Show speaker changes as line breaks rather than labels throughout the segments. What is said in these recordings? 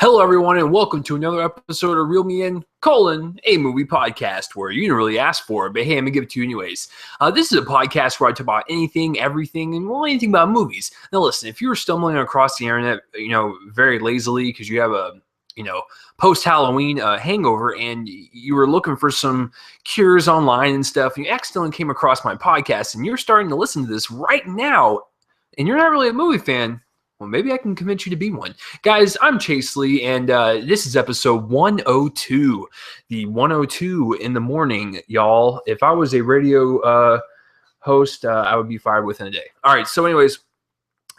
Hello, everyone, and welcome to another episode of Reel Me In, a movie podcast where you didn't really ask for it, but hey, I'm going to give it to you anyways. This is a podcast where I talk about anything, everything, and anything about movies. Now, listen, if you were stumbling across the internet, very lazily because you have a, post-Halloween hangover and you were looking for some cures online and stuff, and you accidentally came across my podcast and you're starting to listen to this right now, and you're not really a movie fan, well, maybe I can convince you to be one. Guys, I'm Chase Lee, and this is episode 102. The 102 in the morning, y'all. If I was a radio host, I would be fired within a day. All right, so anyways,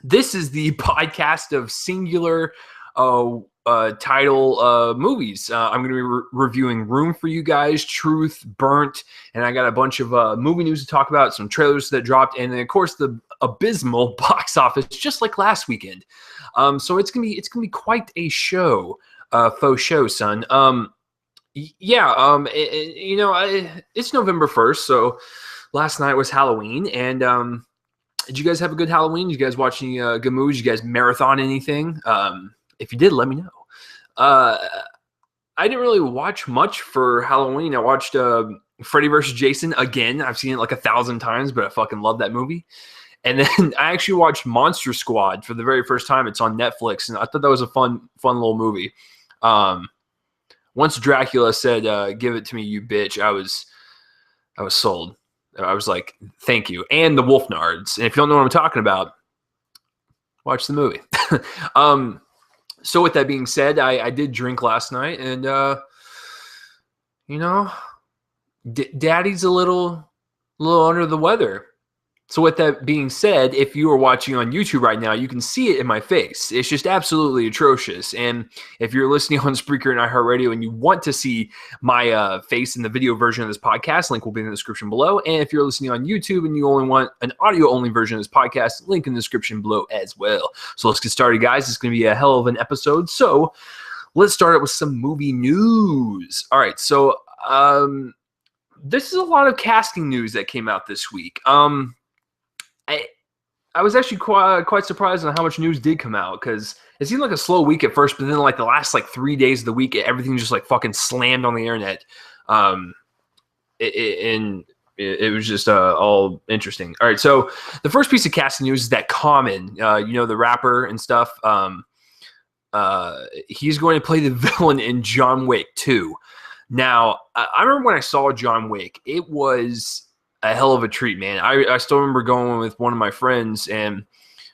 this is the podcast of singular title movies. I'm going to be reviewing Room for you guys, Truth, Burnt, and I got a bunch of movie news to talk about, some trailers that dropped, and then, of course, the abysmal box office, just like last weekend. So it's gonna be quite a show, faux show, son. It's November 1st, so last night was Halloween, and did you guys have a good Halloween? Did you guys watch any good movies? Did you guys marathon anything? If you did, let me know. I didn't really watch much for Halloween. I watched Freddy vs. Jason again. I've seen it like 1,000 times, but I fucking love that movie. And then I actually watched Monster Squad for the very first time. It's on Netflix, and I thought that was a fun little movie. Once Dracula said, "Give it to me, you bitch," I was sold. I was like, "Thank you." And the Wolfnards. And if you don't know what I'm talking about, watch the movie. So with that being said, I did drink last night, and Daddy's a little under the weather. So with that being said, if you are watching on YouTube right now, you can see it in my face. It's just absolutely atrocious. And if you're listening on Spreaker and iHeartRadio and you want to see my face in the video version of this podcast, link will be in the description below. And if you're listening on YouTube and you only want an audio-only version of this podcast, link in the description below as well. So let's get started, guys. It's going to be a hell of an episode. So let's start it with some movie news. All right, so this is a lot of casting news that came out this week. I was actually quite surprised on how much news did come out, because it seemed like a slow week at first, but then like the last 3 days of the week, everything just fucking slammed on the internet. It was just all interesting. All right, so the first piece of casting news is that Common, the rapper and stuff, he's going to play the villain in John Wick 2. Now, I remember when I saw John Wick, it was a hell of a treat, man. I still remember going with one of my friends, and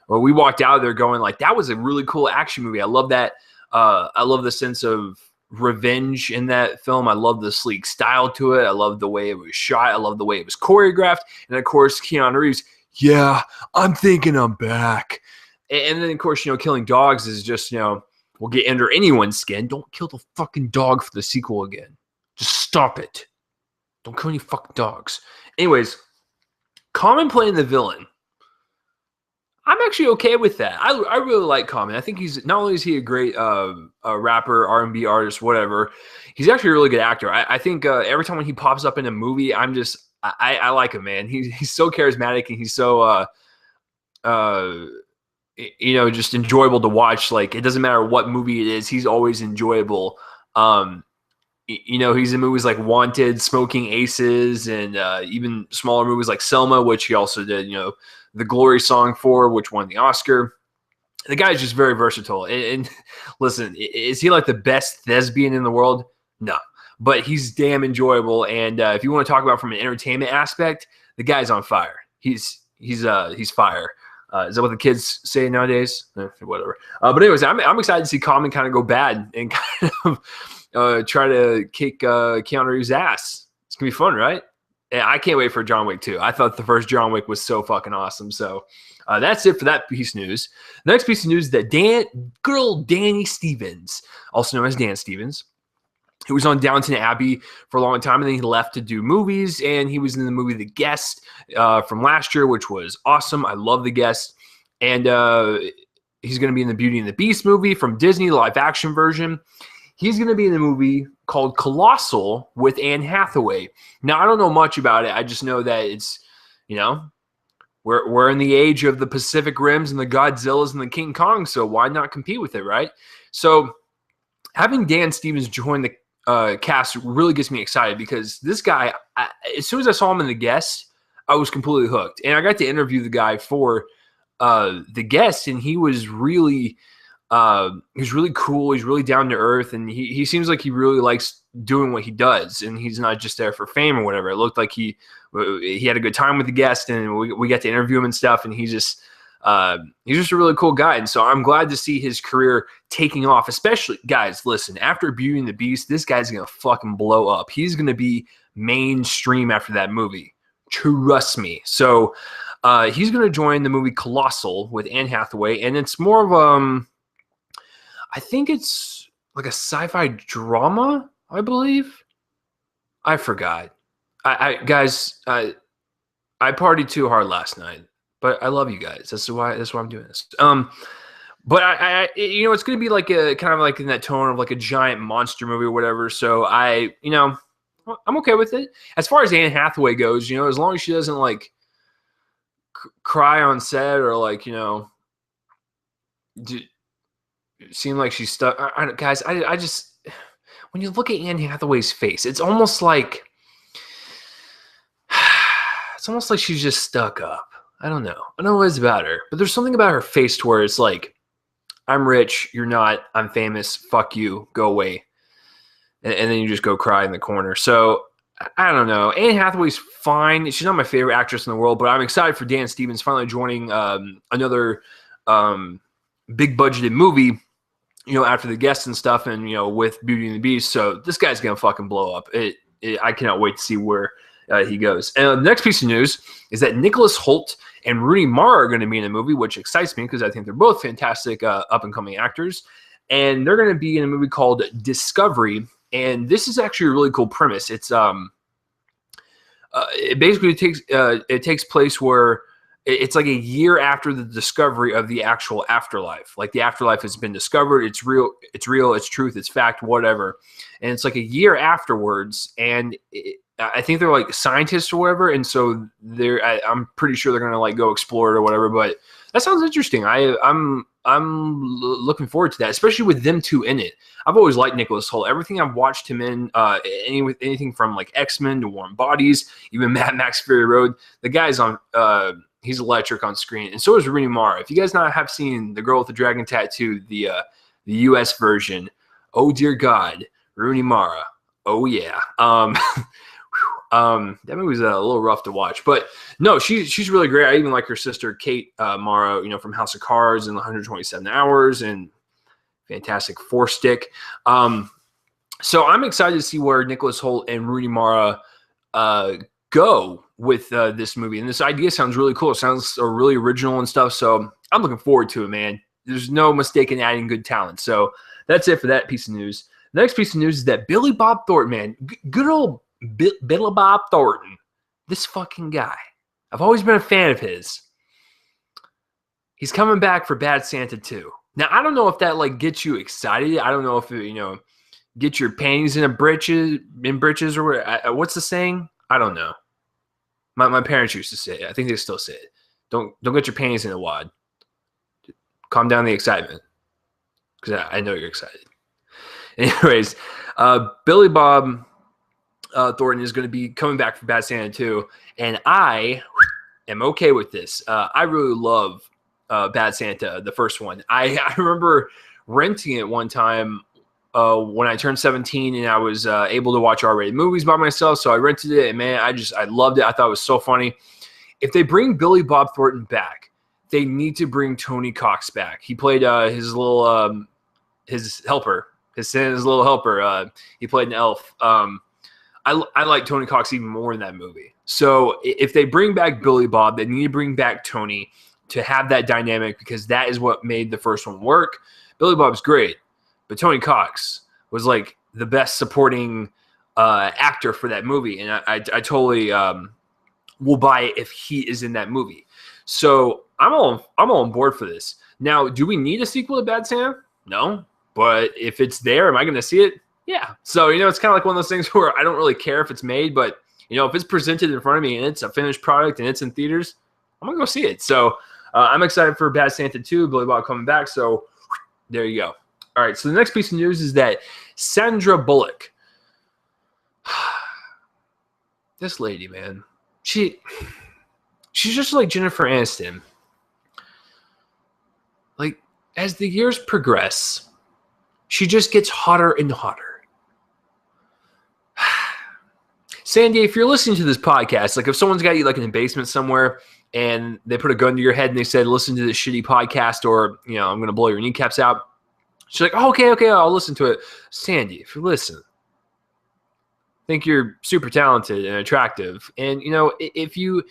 we walked out of there going that was a really cool action movie. I love that. I love the sense of revenge in that film. I love the sleek style to it. I love the way it was shot. I love the way it was choreographed. And of course, Keanu Reeves, yeah, I'm thinking I'm back. And then of course, killing dogs is just, will get under anyone's skin. Don't kill the fucking dog for the sequel again. Just stop it. Don't kill any fucking dogs. Anyways, Common playing the villain. I'm actually okay with that. I really like Common. I think he's not only is he a great rapper, R&B artist, whatever. He's actually a really good actor. I think every time when he pops up in a movie, I like him, man. He's so charismatic, and he's so just enjoyable to watch. It doesn't matter what movie it is, he's always enjoyable. He's in movies like Wanted, Smoking Aces, and even smaller movies like Selma, which he also did, the Glory song for, which won the Oscar. The guy's just very versatile. And listen, is he the best thespian in the world? No. But he's damn enjoyable. And if you want to talk about from an entertainment aspect, the guy's on fire. He's fire. Is that what the kids say nowadays? Whatever. But anyways, I'm excited to see Common kind of go bad and kind of try to kick Keanu Reeves' ass. It's going to be fun, right? Yeah, I can't wait for John Wick 2. I thought the first John Wick was so fucking awesome. So that's it for that piece of news. The next piece of news is that good old Danny Stevens, also known as Dan Stevens, who was on Downton Abbey for a long time, and then he left to do movies, and he was in the movie The Guest from last year, which was awesome. I love The Guest. And he's going to be in the Beauty and the Beast movie from Disney, the live-action version. He's going to be in a movie called Colossal with Anne Hathaway. Now, I don't know much about it. I just know that it's, we're in the age of the Pacific Rims and the Godzillas and the King Kong, so why not compete with it, right? So having Dan Stevens join the cast really gets me excited because this guy, as soon as I saw him in The Guest, I was completely hooked. And I got to interview the guy for The Guest, and he was really cool. He's really down to earth, and he seems like he really likes doing what he does, and he's not just there for fame or whatever. It looked like he had a good time with The Guest, and we got to interview him and stuff, and he's just a really cool guy. And so I'm glad to see his career taking off, especially, guys, listen, after Beauty and the Beast, this guy's going to fucking blow up. He's going to be mainstream after that movie. Trust me. So he's going to join the movie Colossal with Anne Hathaway, and it's more of I think it's like a sci-fi drama, I believe. I forgot. Guys, I partied too hard last night, but I love you guys. That's why I'm doing this. But I it's going to be like a kind of like in that tone of like a giant monster movie or whatever. So I'm okay with it. As far as Anne Hathaway goes, as long as she doesn't like cry on set or like, seem like she's stuck. Guys, I just, when you look at Anne Hathaway's face, it's almost like she's just stuck up. I don't know what it's about her, but there's something about her face to where it's like, I'm rich, you're not, I'm famous, fuck you, go away. And then you just go cry in the corner. So I don't know. Anne Hathaway's fine. She's not my favorite actress in the world, but I'm excited for Dan Stevens finally joining another big budgeted movie, after The Guest and stuff, and with Beauty and the Beast. So this guy's gonna fucking blow up. I cannot wait to see where he goes. And the next piece of news is that Nicholas Hoult and Rooney Mara are going to be in the movie, which excites me because I think they're both fantastic up and coming actors. And they're going to be in a movie called Discovery. And this is actually a really cool premise. It's it basically takes place where it's like a year after the discovery of the actual afterlife. Like the afterlife has been discovered. It's real. It's truth. It's fact. Whatever. And it's like a year afterwards. And I think they're like scientists or whatever. And so I'm pretty sure they're gonna like go explore it or whatever. But that sounds interesting. I'm looking forward to that, especially with them two in it. I've always liked Nicholas Hoult. Everything I've watched him in, anything from like X-Men to Warm Bodies, even Mad Max Fury Road. The guy's on. He's electric on screen, and so is Rooney Mara. If you guys not have seen The Girl with the Dragon Tattoo, the U.S. version, oh dear God, Rooney Mara, oh yeah. That movie was a little rough to watch, but no, she's really great. I even like her sister Kate Mara, from House of Cards and 127 Hours and Fantastic Four Stick. So I'm excited to see where Nicholas Hoult and Rooney Mara go with this movie. And this idea sounds really cool. It sounds really original and stuff. So I'm looking forward to it, man. There's no mistake in adding good talent. So that's it for that piece of news. The next piece of news is that Billy Bob Thornton, man, good old Billy Bob Thornton, this fucking guy. I've always been a fan of his. He's coming back for Bad Santa 2. Now, I don't know if that like gets you excited. I don't know if it, get your panties in britches or what's the saying? I don't know. My parents used to say it. I think they still say it. Don't get your panties in a wad. Calm down the excitement, because I know you're excited. Anyways, Billy Bob Thornton is going to be coming back for Bad Santa 2, and I am okay with this. I really love Bad Santa, the first one. I remember renting it one time when I turned 17 and I was able to watch R-rated movies by myself. So I rented it, and man, I loved it. I thought it was so funny. If they bring Billy Bob Thornton back, they need to bring Tony Cox back. He played his little his helper, his little helper. He played an elf. I like Tony Cox even more in that movie. So if they bring back Billy Bob, they need to bring back Tony to have that dynamic, because that is what made the first one work. Billy Bob's great, but Tony Cox was like the best supporting actor for that movie, and I totally will buy it if he is in that movie. So I'm all on board for this. Now, do we need a sequel to Bad Santa? No, but if it's there, am I going to see it? Yeah. So it's kind of like one of those things where I don't really care if it's made, but if it's presented in front of me and it's a finished product and it's in theaters, I'm gonna go see it. So I'm excited for Bad Santa 2, Billy Bob coming back. So there you go. All right, so the next piece of news is that Sandra Bullock, this lady, man, she's just like Jennifer Aniston. Like, as the years progress, she just gets hotter and hotter. Sandy, if you're listening to this podcast, like if someone's got you like in a basement somewhere and they put a gun to your head and they said, listen to this shitty podcast or, you know, I'm going to blow your kneecaps out. She's like, oh, okay, I'll listen to it. Sandy, if you listen, I think you're super talented and attractive. And, you know, if you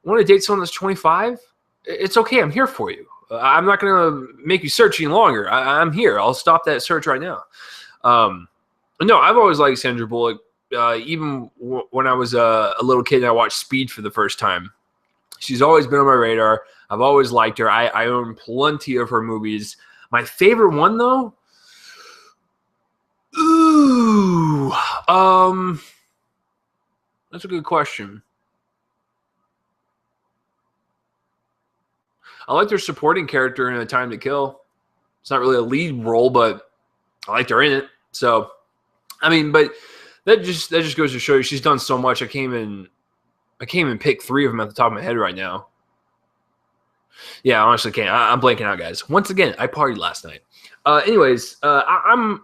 want to date someone that's 25, it's okay. I'm here for you. I'm not going to make you search any longer. I'm here. I'll stop that search right now. No, I've always liked Sandra Bullock. Even when I was a little kid and I watched Speed for the first time. She's always been on my radar. I've always liked her. I own plenty of her movies. My favorite one, though? Ooh. That's a good question. I liked her supporting character in A Time to Kill. It's not really a lead role, but I liked her in it. So, I mean, but that just goes to show you she's done so much. I can't even pick 3 of them at the top of my head right now. Yeah, I honestly can't. I'm blanking out, guys. Once again, I partied last night. Anyways, I'm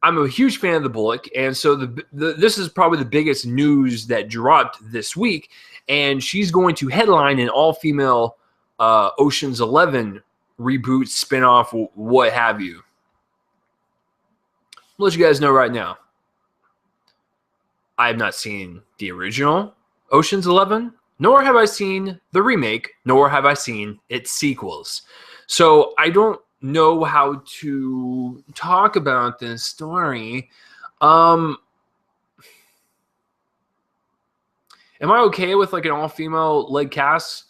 a huge fan of the Bullock, and so this is probably the biggest news that dropped this week, and she's going to headline an all-female Ocean's 11 reboot, spinoff, what have you. I'll let you guys know right now. I have not seen the original Ocean's 11, nor have I seen the remake, nor have I seen its sequels. So I don't know how to talk about this story. Am I okay with like an all-female lead cast?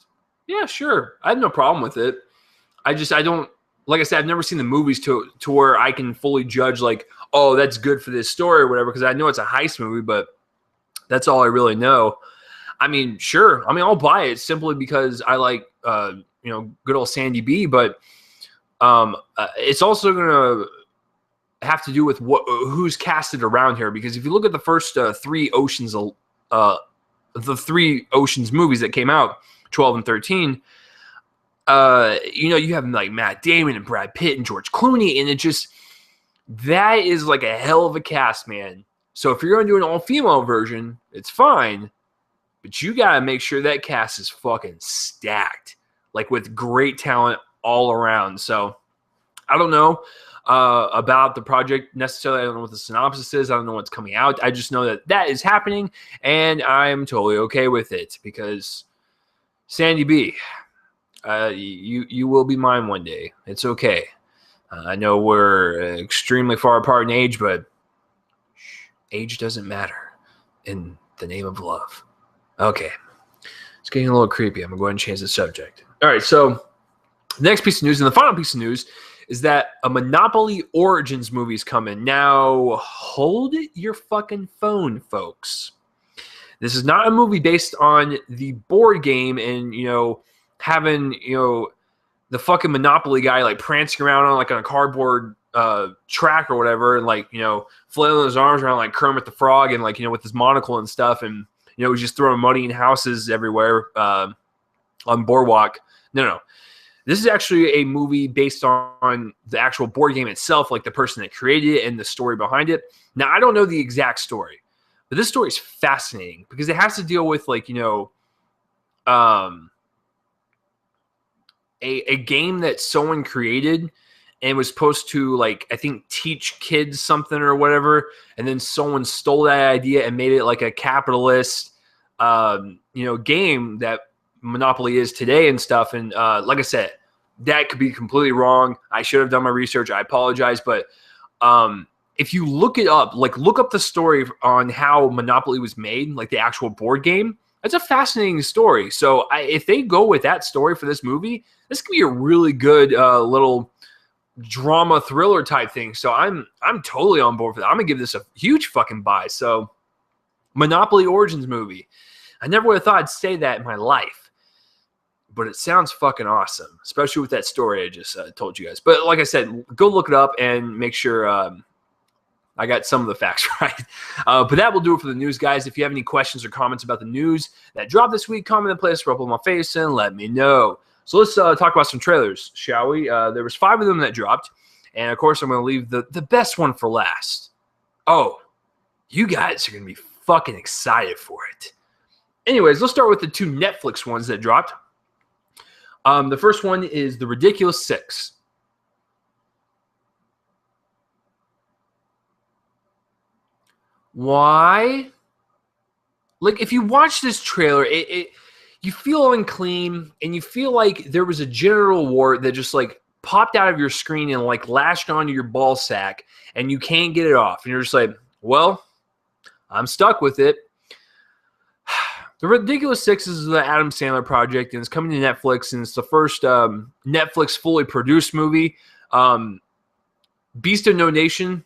Yeah, sure. I have no problem with it. I don't, like I said, I've never seen the movies to where I can fully judge like, oh, that's good for this story or whatever, because I know it's a heist movie, but that's all I really know. I mean, sure. I mean, I'll buy it simply because I like, good old Sandy B, but it's also going to have to do with who's casted around here, because if you look at the first 3 Oceans, the 3 Oceans movies that came out, 12 and 13, you have like Matt Damon and Brad Pitt and George Clooney, and that is like a hell of a cast, man. So if you're going to do an all-female version, it's fine, but you got to make sure that cast is fucking stacked, like with great talent all around. So I don't know about the project necessarily. I don't know what the synopsis is. I don't know what's coming out. I just know that is happening, and I'm totally okay with it because Sandy B, you will be mine one day. It's okay. I know we're extremely far apart in age, but age doesn't matter in the name of love. Okay. It's getting a little creepy. I'm going to go ahead and change the subject. All right, so the next piece of news and the final piece of news is that a Monopoly Origins movie is coming. Now, hold your fucking phone, folks. This is not a movie based on the board game and, having, the fucking Monopoly guy like prancing around on a cardboard track or whatever, and flailing his arms around like Kermit the Frog and with his monocle and stuff, and he's just throwing money in houses everywhere on Boardwalk. No. This is actually a movie based on the actual board game itself, like the person that created it and the story behind it. Now, I don't know the exact story, but this story is fascinating because it has to deal with a game that someone created and was supposed to I think teach kids something or whatever, and then someone stole that idea and made it like a capitalist game that Monopoly is today and stuff. And like I said, that could be completely wrong. I should have done my research. I apologize, but if you look it up, look up the story on how Monopoly was made, like the actual board game. It's a fascinating story. So if they go with that story for this movie, this could be a really good little drama thriller type thing. So I'm totally on board for that. I'm gonna give this a huge fucking buy. So Monopoly Origins movie. I never would have thought I'd say that in my life. but it sounds fucking awesome, especially with that story I just told you guys. But like I said, go look it up and make sure I got some of the facts right. But that will do it for the news, guys. If you have any questions or comments about the news that dropped this week, comment in the place, rub on my face, and let me know. So let's talk about some trailers, shall we? There was 5 of them that dropped. And, of course, I'm going to leave the best one for last. Oh, you guys are going to be fucking excited for it. Anyways, let's start with the 2 Netflix ones that dropped. The first one is The Ridiculous Six. Why? Like, if you watch this trailer, you feel unclean, and you feel like there was a genital wart that just, like, popped out of your screen and, like, lashed onto your ball sack, and you can't get it off. And you're just like, well, I'm stuck with it. The Ridiculous Six is the Adam Sandler project, and it's coming to Netflix, and it's the first Netflix fully produced movie. Beast of No Nation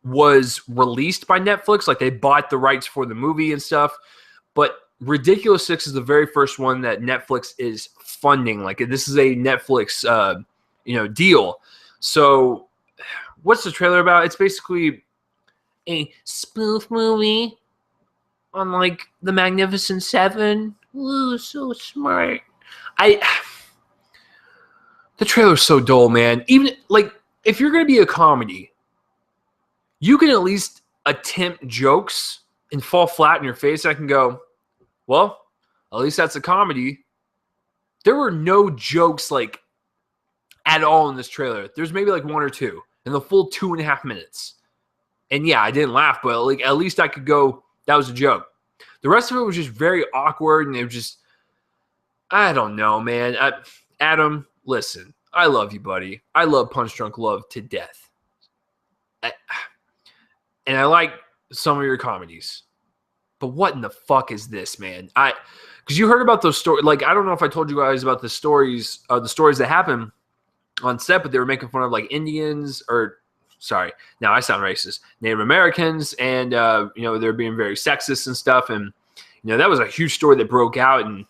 was released by Netflix. Like, they bought the rights for the movie and stuff. But Ridiculous Six is the very first one that Netflix is funding. Like, this is a Netflix, deal. So what's the trailer about? It's basically a spoof movie on, like, the Magnificent Seven. Ooh, so smart. The trailer's so dull, man. Even, like, if you're going to be a comedy, you can at least attempt jokes and fall flat in your face. I can go, well, at least that's a comedy. There were no jokes, like, at all in this trailer. There's maybe, like, 1 or 2 in the full 2.5 minutes. And, yeah, I didn't laugh, but, like, at least I could go, that was a joke. The rest of it was just very awkward, and it was just, I don't know, man. Adam, listen, I love you, buddy. I love Punch Drunk Love to death. And I like some of your comedies. But what in the fuck is this, man? Because you heard about those stories. Like, I don't know if I told you guys about the stories that happened on set, but they were making fun of, like, Indians, or, sorry, now I sound racist, Native Americans, and, they're being very sexist and stuff. And, that was a huge story that broke out, and,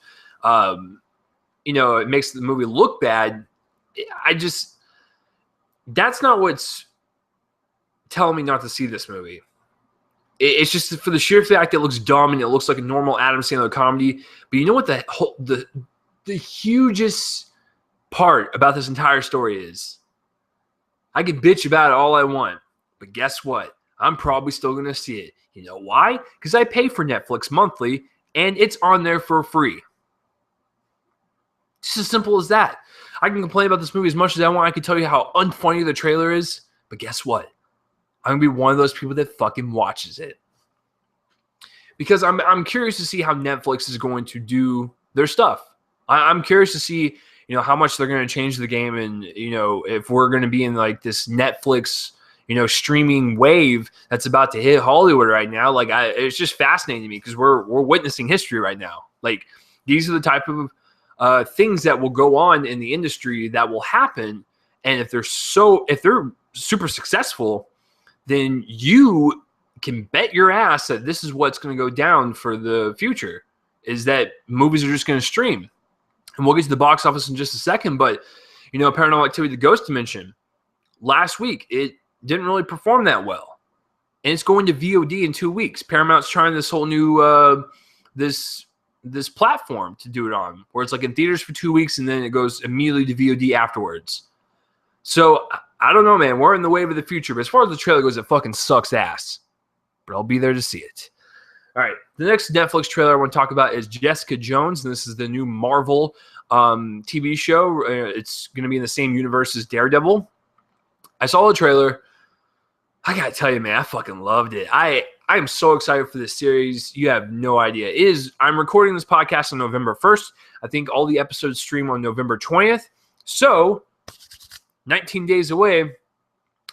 it makes the movie look bad. That's not what's telling me not to see this movie. It's just for the sheer fact it looks dumb and it looks like a normal Adam Sandler comedy. But you know what the hugest part about this entire story is? I can bitch about it all I want, but guess what? I'm probably still going to see it. You know why? Because I pay for Netflix monthly, and it's on there for free. It's as simple as that. I can complain about this movie as much as I want. I can tell you how unfunny the trailer is, but guess what? I'm going to be one of those people that fucking watches it. Because I'm curious to see how Netflix is going to do their stuff. I'm curious to see, how much they're going to change the game, and, if we're going to be in, like, this Netflix, streaming wave that's about to hit Hollywood right now. Like, it's just fascinating to me because we're witnessing history right now. Like, these are the type of things that will go on in the industry that will happen. And if they're super successful, then you can bet your ass that this is what's going to go down for the future, is that movies are just going to stream. And we'll get to the box office in just a second, but, Paranormal Activity, The Ghost Dimension, last week, it didn't really perform that well. And it's going to VOD in 2 weeks. Paramount's trying this whole new, this platform to do it on, where it's like in theaters for 2 weeks and then it goes immediately to VOD afterwards. So, I don't know, man. We're in the wave of the future. But as far as the trailer goes, it fucking sucks ass. But I'll be there to see it. All right. The next Netflix trailer I want to talk about is Jessica Jones. And this is the new Marvel TV show. It's going to be in the same universe as Daredevil. I saw the trailer. I got to tell you, man, I fucking loved it. I am so excited for this series. You have no idea. I'm recording this podcast on November 1st. I think all the episodes stream on November 20th. So 19 days away, I'm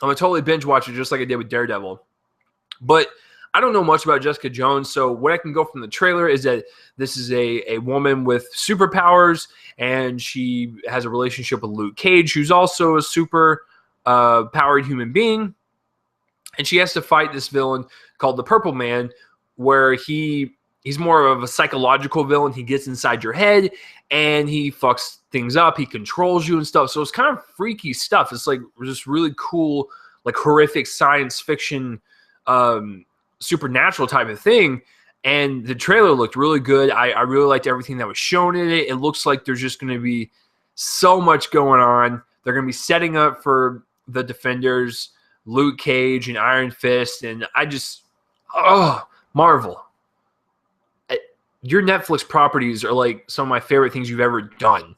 going to totally binge watch it just like I did with Daredevil. But I don't know much about Jessica Jones, so what I can go from the trailer is that this is a woman with superpowers, and she has a relationship with Luke Cage, who's also a super powered human being. And she has to fight this villain called the Purple Man, where he he's more of a psychological villain. He gets inside your head and he fucks things up. He controls you and stuff. So it's kind of freaky stuff. It's like just really cool, like horrific science fiction, supernatural type of thing. And the trailer looked really good. I really liked everything that was shown in it. It looks like there's just going to be so much going on. They're going to be setting up for the Defenders, Luke Cage, and Iron Fist. And I just, Marvel. Your Netflix properties are like some of my favorite things you've ever done.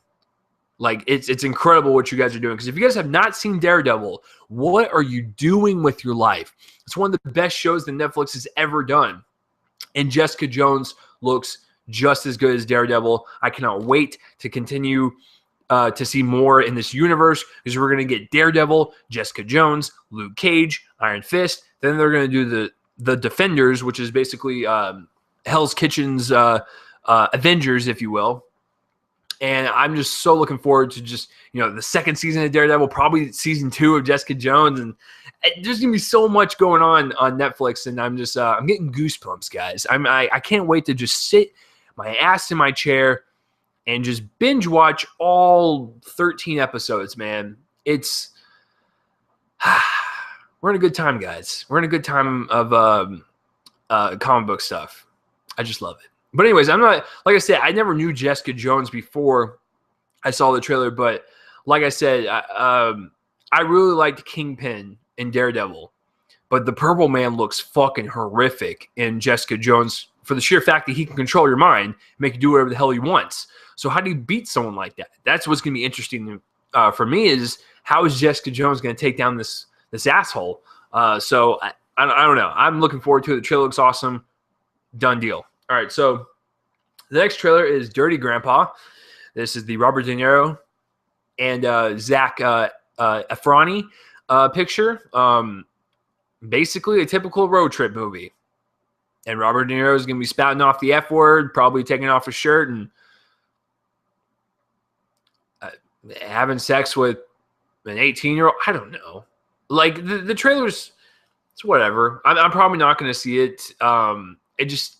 Like, it's incredible what you guys are doing. Because if you guys have not seen Daredevil, what are you doing with your life? It's one of the best shows that Netflix has ever done. And Jessica Jones looks just as good as Daredevil. I cannot wait to continue to see more in this universe, because we're going to get Daredevil, Jessica Jones, Luke Cage, Iron Fist. Then they're going to do the Defenders, which is basically Hell's Kitchen's Avengers, if you will. And I'm just so looking forward to just, the second season of Daredevil, probably season 2 of Jessica Jones. And there's going to be so much going on Netflix. And I'm just, I'm getting goosebumps, guys. I can't wait to just sit my ass in my chair and just binge watch all 13 episodes, man. It's, we're in a good time, guys. We're in a good time of comic book stuff. I just love it. But anyways, I'm not, like I said, I never knew Jessica Jones before I saw the trailer. But like I said, I really liked Kingpin in Daredevil. But the Purple Man looks fucking horrific in Jessica Jones for the sheer fact that he can control your mind, make you do whatever the hell he wants. So how do you beat someone like that? That's what's going to be interesting for me, is how is Jessica Jones going to take down this asshole? So I don't know. I'm looking forward to it. The trailer looks awesome. Done deal. All right, so the next trailer is Dirty Grandpa. This is the Robert De Niro and Zach Efroni picture. Basically a typical road trip movie. And Robert De Niro is going to be spouting off the F word, probably taking off his shirt and having sex with an 18-year-old. I don't know. Like, the trailers, it's whatever. I'm probably not going to see it. It just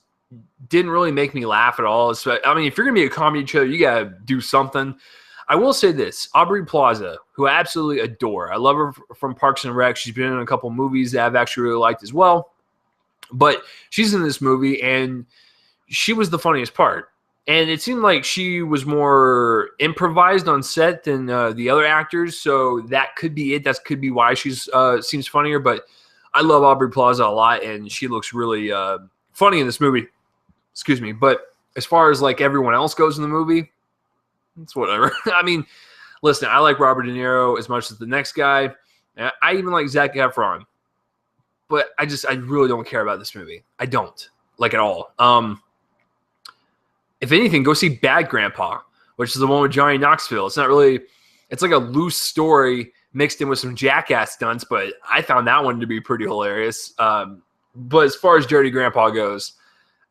didn't really make me laugh at all. So, I mean, if you're going to be a comedy trailer, you got to do something. I will say this. Aubrey Plaza, who I absolutely adore. I love her from Parks and Rec. She's been in a couple movies that I've actually really liked as well. But she's in this movie, and she was the funniest part. And it seemed like she was more improvised on set than the other actors. So that could be it. That could be why she's seems funnier. But I love Aubrey Plaza a lot, and she looks really funny in this movie. Excuse me. But as far as like everyone else goes in the movie, it's whatever. I mean, listen, I like Robert De Niro as much as the next guy. I even like Zac Efron. But I really don't care about this movie. I don't. Like, at all. If anything, go see Bad Grandpa, which is the one with Johnny Knoxville. It's not really, it's like a loose story mixed in with some jackass stunts, but I found that one to be pretty hilarious. But as far as Dirty Grandpa goes,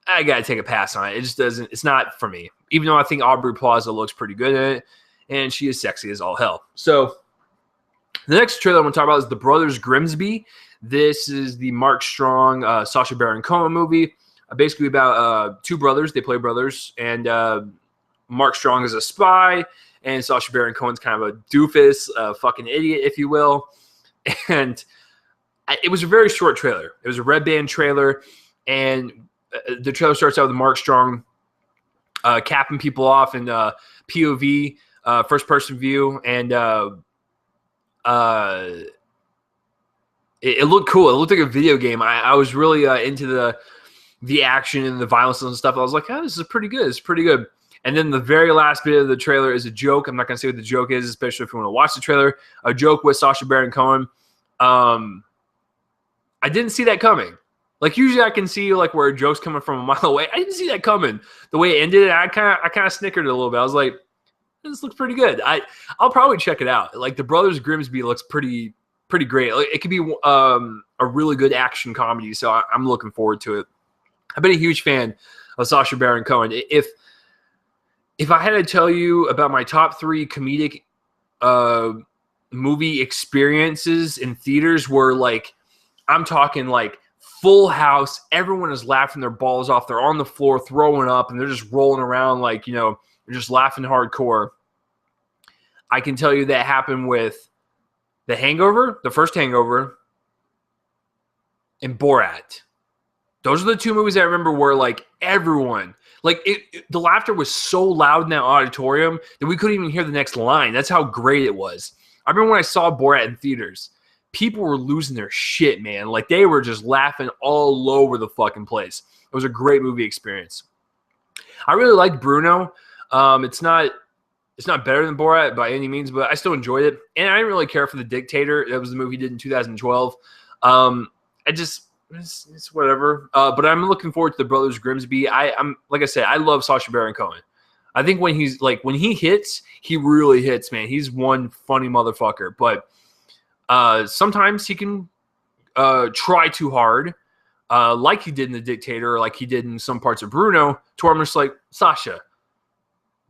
I got to take a pass on it. It just doesn't, it's not for me. Even though I think Aubrey Plaza looks pretty good in it, and she is sexy as all hell. So the next trailer I'm going to talk about is The Brothers Grimsby. This is the Mark Strong, Sacha Baron Cohen movie. Basically about two brothers. They play brothers. And Mark Strong is a spy. And Sacha Baron Cohen's kind of a doofus, fucking idiot, if you will. And it was a very short trailer. It was a red band trailer. And the trailer starts out with Mark Strong capping people off in POV, first-person view. And it looked cool. It looked like a video game. I was really into the action and the violence and stuff. I was like, oh, this is pretty good. It's pretty good. And then the very last bit of the trailer is a joke. I'm not going to say what the joke is, especially if you want to watch the trailer. A joke with Sacha Baron Cohen. I didn't see that coming. Like, usually I can see like where a joke's coming from a mile away. I didn't see that coming. The way it ended, I kind of snickered a little bit. I was like, this looks pretty good. I'll probably check it out. Like, The Brothers Grimsby looks pretty great. Like, it could be a really good action comedy, so I'm looking forward to it. I've been a huge fan of Sacha Baron Cohen. If I had to tell you about my top 3 comedic movie experiences in theaters, were like, I'm talking like full house. Everyone is laughing their balls off. They're on the floor throwing up, and they're just rolling around like, they're just laughing hardcore. I can tell you that happened with The Hangover, the first Hangover, and Borat. Those are the two movies I remember where, like, everyone, like, the laughter was so loud in that auditorium that we couldn't even hear the next line. That's how great it was. I remember when I saw Borat in theaters, people were losing their shit, man. Like, they were just laughing all over the fucking place. It was a great movie experience. I really liked Bruno. It's not better than Borat by any means, but I still enjoyed it. And I didn't really care for The Dictator. That was the movie he did in 2012. It's whatever. But I'm looking forward to the Brothers Grimsby. I'm like I said, I love Sacha Baron Cohen. I think when he hits, he really hits, man. He's one funny motherfucker. But sometimes he can try too hard, like he did in The Dictator, or like he did in some parts of Bruno, to where I'm just like, Sasha,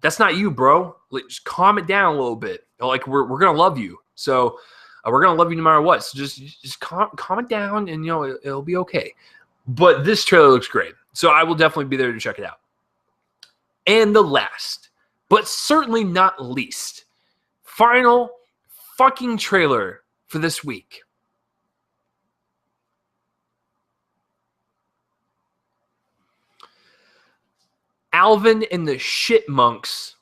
that's not you, bro. Like, just calm it down a little bit. Like, we're gonna love you. So we're gonna love you no matter what. So just calm it down, and it'll be okay. But this trailer looks great, so I will definitely be there to check it out. And the last, but certainly not least, final fucking trailer for this week. Alvin and the Shitmonks,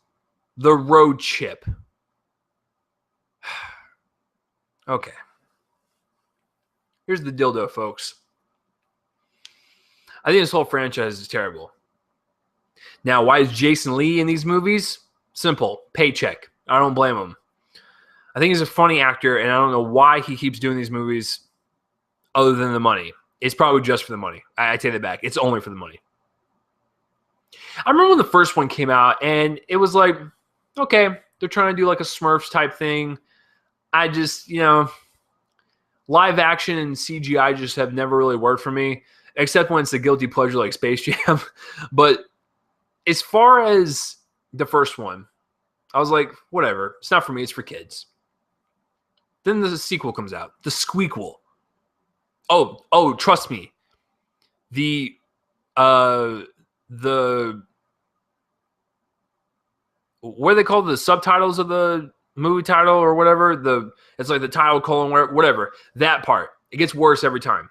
The Road Chip. Okay. Here's the dildo, folks. I think this whole franchise is terrible. Now, why is Jason Lee in these movies? Simple. Paycheck. I don't blame him. I think he's a funny actor, and I don't know why he keeps doing these movies other than the money. It's probably just for the money. I take that back. It's only for the money. I remember when the first one came out, and it was like, okay, they're trying to do like a Smurfs type thing. I just, live action and CGI just have never really worked for me, except when it's a guilty pleasure like Space Jam. But as far as the first one, I was like, whatever. It's not for me. It's for kids. Then the sequel comes out, the Squeakquel. Oh, trust me. The what do they call the subtitles of the movie title or whatever? It's like the title colon whatever. That part. It gets worse every time.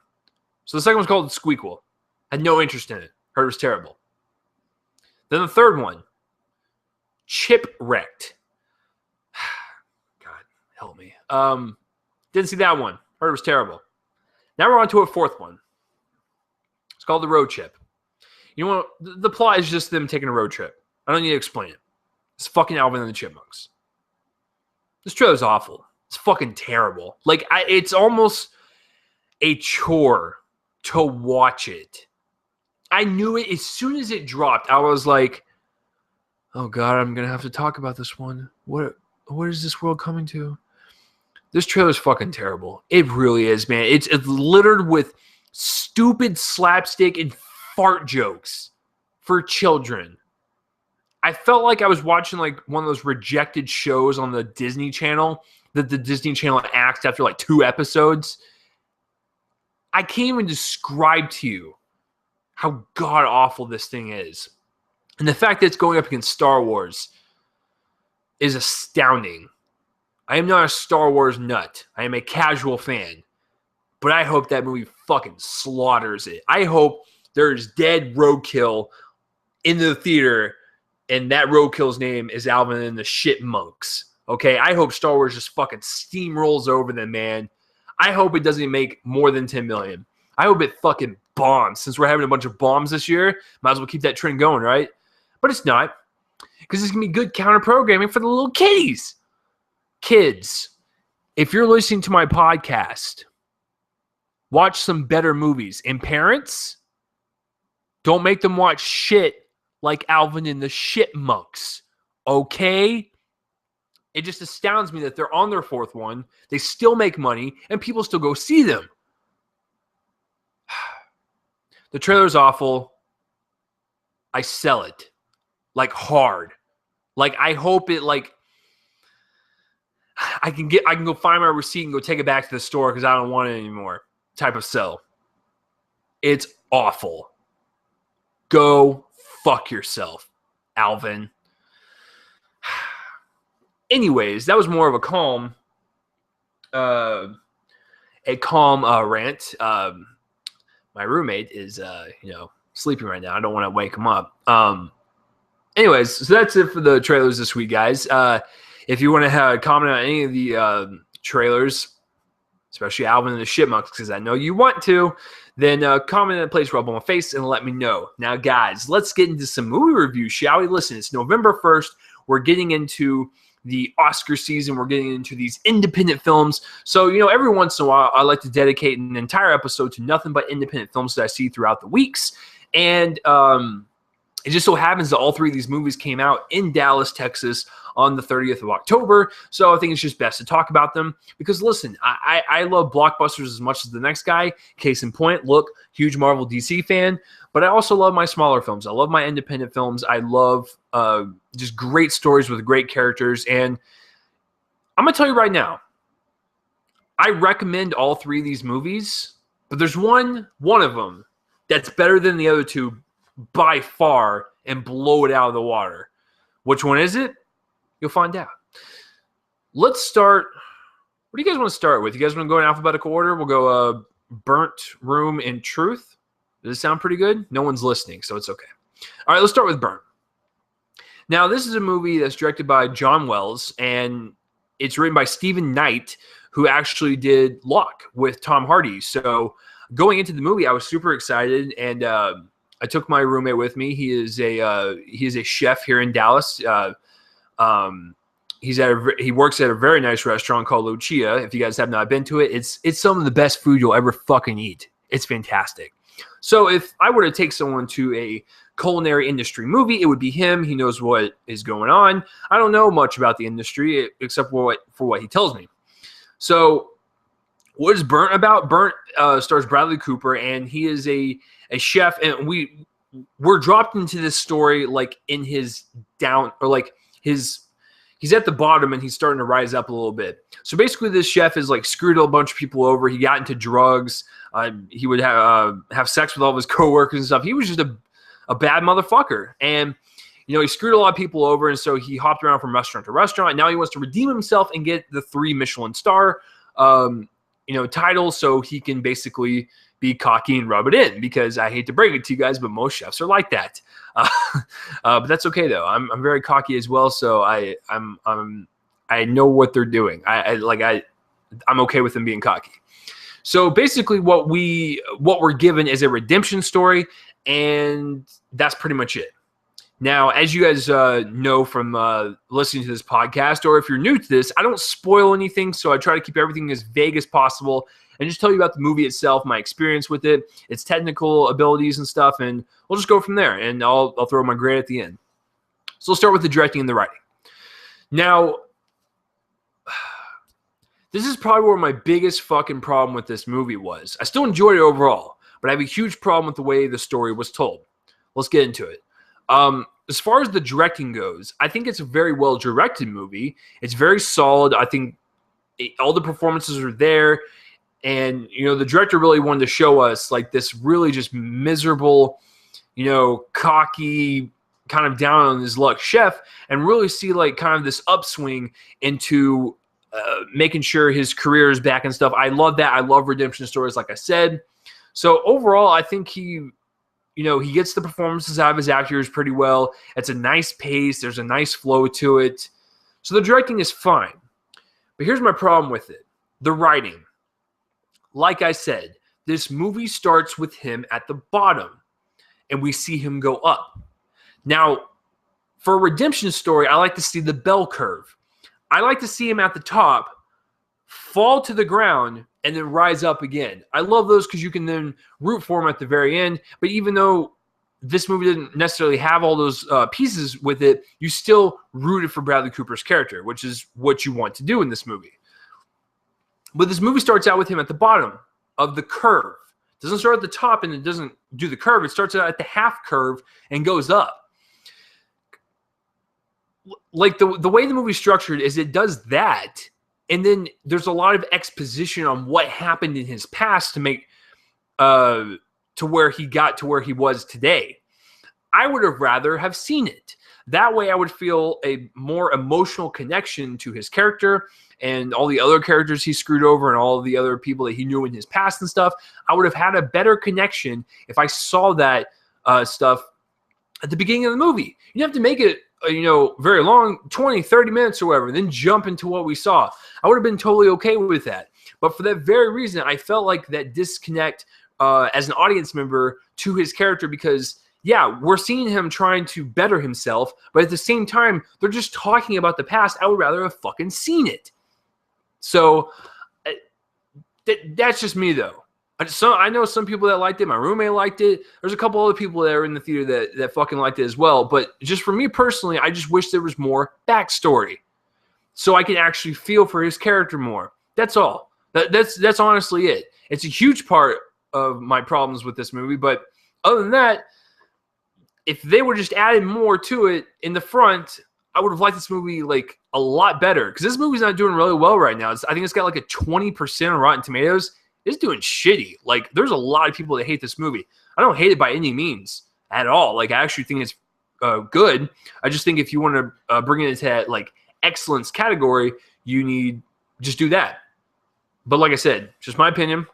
So the second one's called Squeakquel. Had no interest in it. Heard it was terrible. Then the third one, Chipwrecked. God help me. Didn't see that one. Heard it was terrible. Now we're on to a fourth one. It's called The Road Chip. You know what? The plot is just them taking a road trip. I don't need to explain it. It's fucking Alvin and the Chipmunks. This trailer's awful. It's fucking terrible. Like, it's almost a chore to watch it. I knew it as soon as it dropped. I was like, oh God, I'm going to have to talk about this one. What is this world coming to? This trailer's fucking terrible. It really is, man. It's littered with stupid slapstick and fart jokes for children. I felt like I was watching like one of those rejected shows on the Disney Channel that the Disney Channel axed after like 2 episodes. I can't even describe to you how god awful this thing is. And the fact that it's going up against Star Wars is astounding. I am not a Star Wars nut. I am a casual fan. But I hope that movie fucking slaughters it. I hope there's dead roadkill in the theater, and that roadkill's name is Alvin and the Shitmonks. Okay? I hope Star Wars just fucking steamrolls over them, man. I hope it doesn't make more than 10 million. I hope it fucking bombs. Since we're having a bunch of bombs this year, might as well keep that trend going, right? But it's not. Because it's going to be good counter-programming for the little kiddies. Kids, if you're listening to my podcast, watch some better movies. And parents, don't make them watch shit like Alvin and the Shitmonks. Okay? It just astounds me that they're on their fourth one. They still make money, and people still go see them. The trailer's awful. I sell it. Like, hard. Like, I hope it, like, I can go find my receipt and go take it back to the store because I don't want it anymore. Type of sell. It's awful. Go fuck yourself, Alvin. Anyways, that was more of a calm rant. My roommate is, sleeping right now. I don't want to wake him up. Anyways, so that's it for the trailers this week, guys. If you want to comment on any of the trailers, especially Alvin and the Chipmunks, because I know you want to, then comment in the place, rub on my face, and let me know. Now, guys, let's get into some movie reviews, shall we? Listen, it's November 1st. We're getting into the Oscar season. We're getting into these independent films. So, every once in a while, I like to dedicate an entire episode to nothing but independent films that I see throughout the weeks. And it just so happens that all three of these movies came out in Dallas, Texas on the 30th of October. So I think it's just best to talk about them because, listen, I love blockbusters as much as the next guy. Case in point, look, huge Marvel DC fan. But I also love my smaller films. I love my independent films. I love just great stories with great characters. And I'm going to tell you right now, I recommend all three of these movies, but there's one of them that's better than the other two by far and blow it out of the water. Which one is it? You'll find out. Let's start. What do you guys want to start with? You guys want to go in alphabetical order? We'll go Burnt, Room, and Truth. Does this sound pretty good? No one's listening, so it's okay. All right, let's start with Burnt. Now, this is a movie that's directed by John Wells, and it's written by Stephen Knight, who actually did Locke with Tom Hardy. So going into the movie, I was super excited, and I took my roommate with me. He is a chef here in Dallas. He works at a very nice restaurant called Lucia. If you guys have not been to it, it's some of the best food you'll ever fucking eat. It's fantastic. So if I were to take someone to a culinary industry movie, it would be him. He knows what is going on. I don't know much about the industry except for what he tells me. So what is Burnt about? Burnt stars Bradley Cooper, and he is a chef, and we're dropped into this story like in his down, or like he's at the bottom and he's starting to rise up a little bit. So basically this chef is like screwed a bunch of people over. He got into drugs. He would have sex with all of his coworkers and stuff. He was just a bad motherfucker. And, he screwed a lot of people over. And so he hopped around from restaurant to restaurant. And now he wants to redeem himself and get the 3 Michelin star, title, so he can basically be cocky and rub it in, because I hate to break it to you guys, but most chefs are like that. But that's okay though. I'm very cocky as well, so I know what they're doing. I'm okay with them being cocky. So basically, what we're given is a redemption story, and that's pretty much it. Now, as you guys know from listening to this podcast, or if you're new to this, I don't spoil anything, so I try to keep everything as vague as possible and just tell you about the movie itself, my experience with it, its technical abilities and stuff, and we'll just go from there, and I'll throw my grade at the end. So we'll start with the directing and the writing. Now, this is probably where my biggest fucking problem with this movie was. I still enjoyed it overall, but I have a huge problem with the way the story was told. Let's get into it. As far as the directing goes, I think it's a very well-directed movie. It's very solid. I think all the performances are there. And, the director really wanted to show us like this really just miserable, cocky, kind of down on his luck chef, and really see like kind of this upswing into making sure his career is back and stuff. I love that. I love redemption stories, like I said. So overall, I think he gets the performances out of his actors pretty well. It's a nice pace. There's a nice flow to it. So the directing is fine. But here's my problem with it. The writing. Like I said, this movie starts with him at the bottom, and we see him go up. Now, for a redemption story, I like to see the bell curve. I like to see him at the top, fall to the ground, and then rise up again. I love those because you can then root for him at the very end. But even though this movie didn't necessarily have all those pieces with it, you still rooted for Bradley Cooper's character, which is what you want to do in this movie. But this movie starts out with him at the bottom of the curve. It doesn't start at the top and it doesn't do the curve. It starts out at the half curve and goes up. Like the way the movie's structured is it does that, and then there's a lot of exposition on what happened in his past to make to where he got to where he was today. I would have rather have seen it. That way I would feel a more emotional connection to his character and all the other characters he screwed over and all the other people that he knew in his past and stuff. I would have had a better connection if I saw that stuff at the beginning of the movie. You don't have to make it, very long, 20, 30 minutes or whatever, then jump into what we saw. I would have been totally okay with that. But for that very reason, I felt like that disconnect as an audience member to his character because, yeah, we're seeing him trying to better himself, but at the same time, they're just talking about the past. I would rather have fucking seen it. So that's just me, though. I know some people that liked it. My roommate liked it. There's a couple other people that are in the theater that fucking liked it as well. But just for me personally, I just wish there was more backstory so I can actually feel for his character more. That's all. That's honestly it. It's a huge part of my problems with this movie. But other than that, if they were just adding more to it in the front, I would have liked this movie like a lot better. Because this movie's not doing really well right now. I think it's got like a 20% on Rotten Tomatoes. It's doing shitty. Like, there's a lot of people that hate this movie. I don't hate it by any means at all. Like, I actually think it's good. I just think if you want to bring it into that, like, excellence category, you need just do that. But like I said, just my opinion.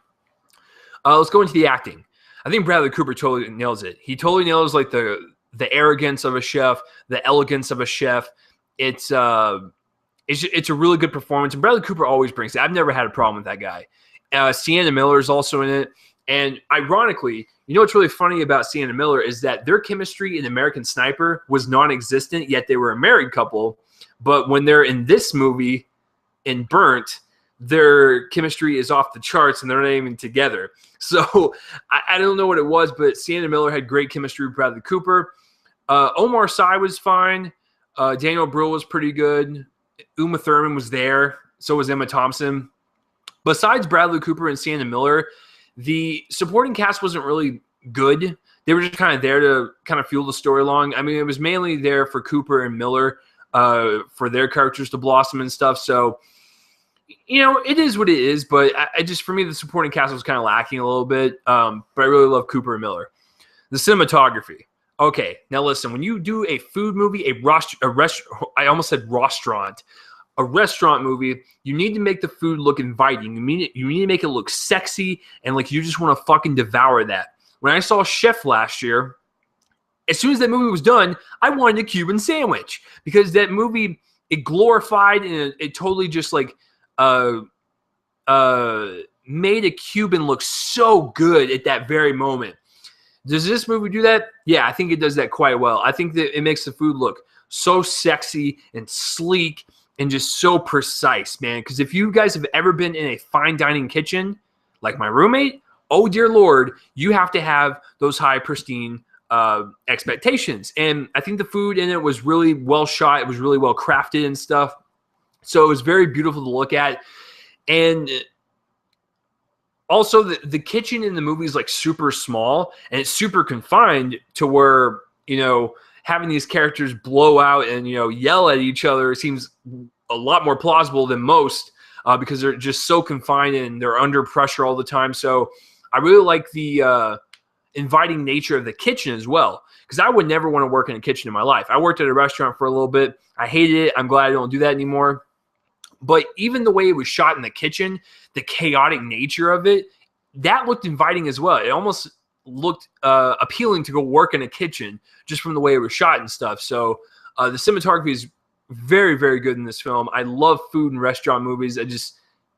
Let's go into the acting. I think Bradley Cooper totally nails it. He totally nails, like, the arrogance of a chef, the elegance of a chef. It's a really good performance. And Bradley Cooper always brings it. I've never had a problem with that guy. Sienna Miller is also in it. And ironically, what's really funny about Sienna Miller is that their chemistry in American Sniper was non-existent, yet they were a married couple. But when they're in this movie, in Burnt, their chemistry is off the charts and they're not even together. So I don't know what it was, but Sienna Miller had great chemistry with Bradley Cooper. Omar Sy was fine. Daniel Brühl was pretty good. Uma Thurman was there. So was Emma Thompson. Besides Bradley Cooper and Sienna Miller, the supporting cast wasn't really good. They were just kind of there to kind of fuel the story along. I mean, it was mainly there for Cooper and Miller for their characters to blossom and stuff. So, it is what it is. But I just, for me, the supporting cast was kind of lacking a little bit. But I really love Cooper and Miller. The cinematography. Okay, now listen. When you do a food movie, I almost said restaurant. A restaurant movie, you need to make the food look inviting. You need to make it look sexy and like you just want to fucking devour that. When I saw Chef last year, as soon as that movie was done, I wanted a Cuban sandwich because that movie, it glorified and it totally just like made a Cuban look so good at that very moment. Does this movie do that? Yeah, I think it does that quite well. I think that it makes the food look so sexy and sleek and just so precise, man. Because if you guys have ever been in a fine dining kitchen, like my roommate, oh dear Lord, you have to have those high pristine expectations. And I think the food in it was really well shot. It was really well crafted and stuff. So it was very beautiful to look at. And also the kitchen in the movie is like super small and it's super confined to where, having these characters blow out and, yell at each other seems a lot more plausible than most because they're just so confined and they're under pressure all the time. So I really like the inviting nature of the kitchen as well because I would never want to work in a kitchen in my life. I worked at a restaurant for a little bit. I hated it. I'm glad I don't do that anymore. But even the way it was shot in the kitchen, the chaotic nature of it, that looked inviting as well. It almost looked appealing to go work in a kitchen just from the way it was shot and stuff. So the cinematography is very, very good in this film. I love food and restaurant movies.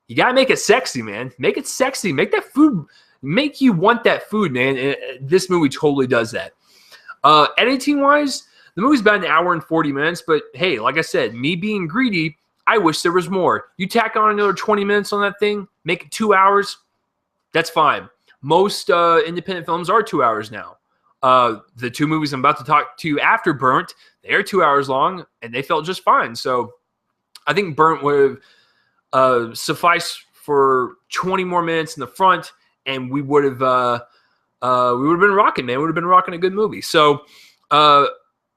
You got to make it sexy, man. Make it sexy. Make that food, make you want that food, man. And this movie totally does that. Editing-wise, the movie's about an hour and 40 minutes. But, hey, like I said, me being greedy, I wish there was more. You tack on another 20 minutes on that thing, make it 2 hours, that's fine. Most independent films are 2 hours now. The two movies I'm about to talk to you after Burnt, they are 2 hours long, and they felt just fine. So I think Burnt would have sufficed for 20 more minutes in the front, and we would have been rocking, man. We would have been rocking a good movie. So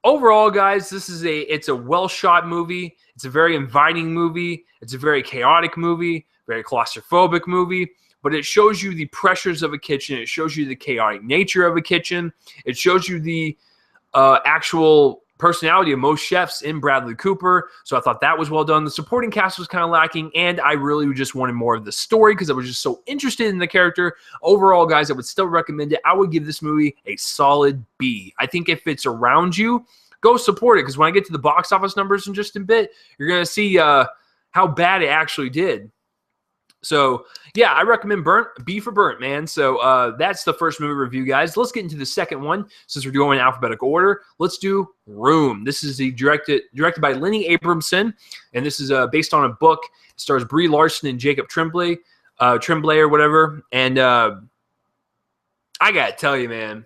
overall, guys, it's a well-shot movie. It's a very inviting movie. It's a very chaotic movie, very claustrophobic movie. but it shows you the pressures of a kitchen. It shows you the chaotic nature of a kitchen. It shows you the actual personality of most chefs in Bradley Cooper. So I thought that was well done. The supporting cast was kind of lacking, and I really just wanted more of the story because I was just so interested in the character. Overall, guys, I would still recommend it. I would give this movie a solid B. I think if it's around you, go support it, because when I get to the box office numbers in just a bit, you're going to see how bad it actually did. So, yeah, I recommend B for Burnt, man. So that's the first movie review, guys. Let's get into the second one. Since we're going in alphabetical order, let's do Room. This is directed by Lenny Abramson, and this is based on a book. It stars Brie Larson and Jacob Tremblay or whatever. And I got to tell you, man,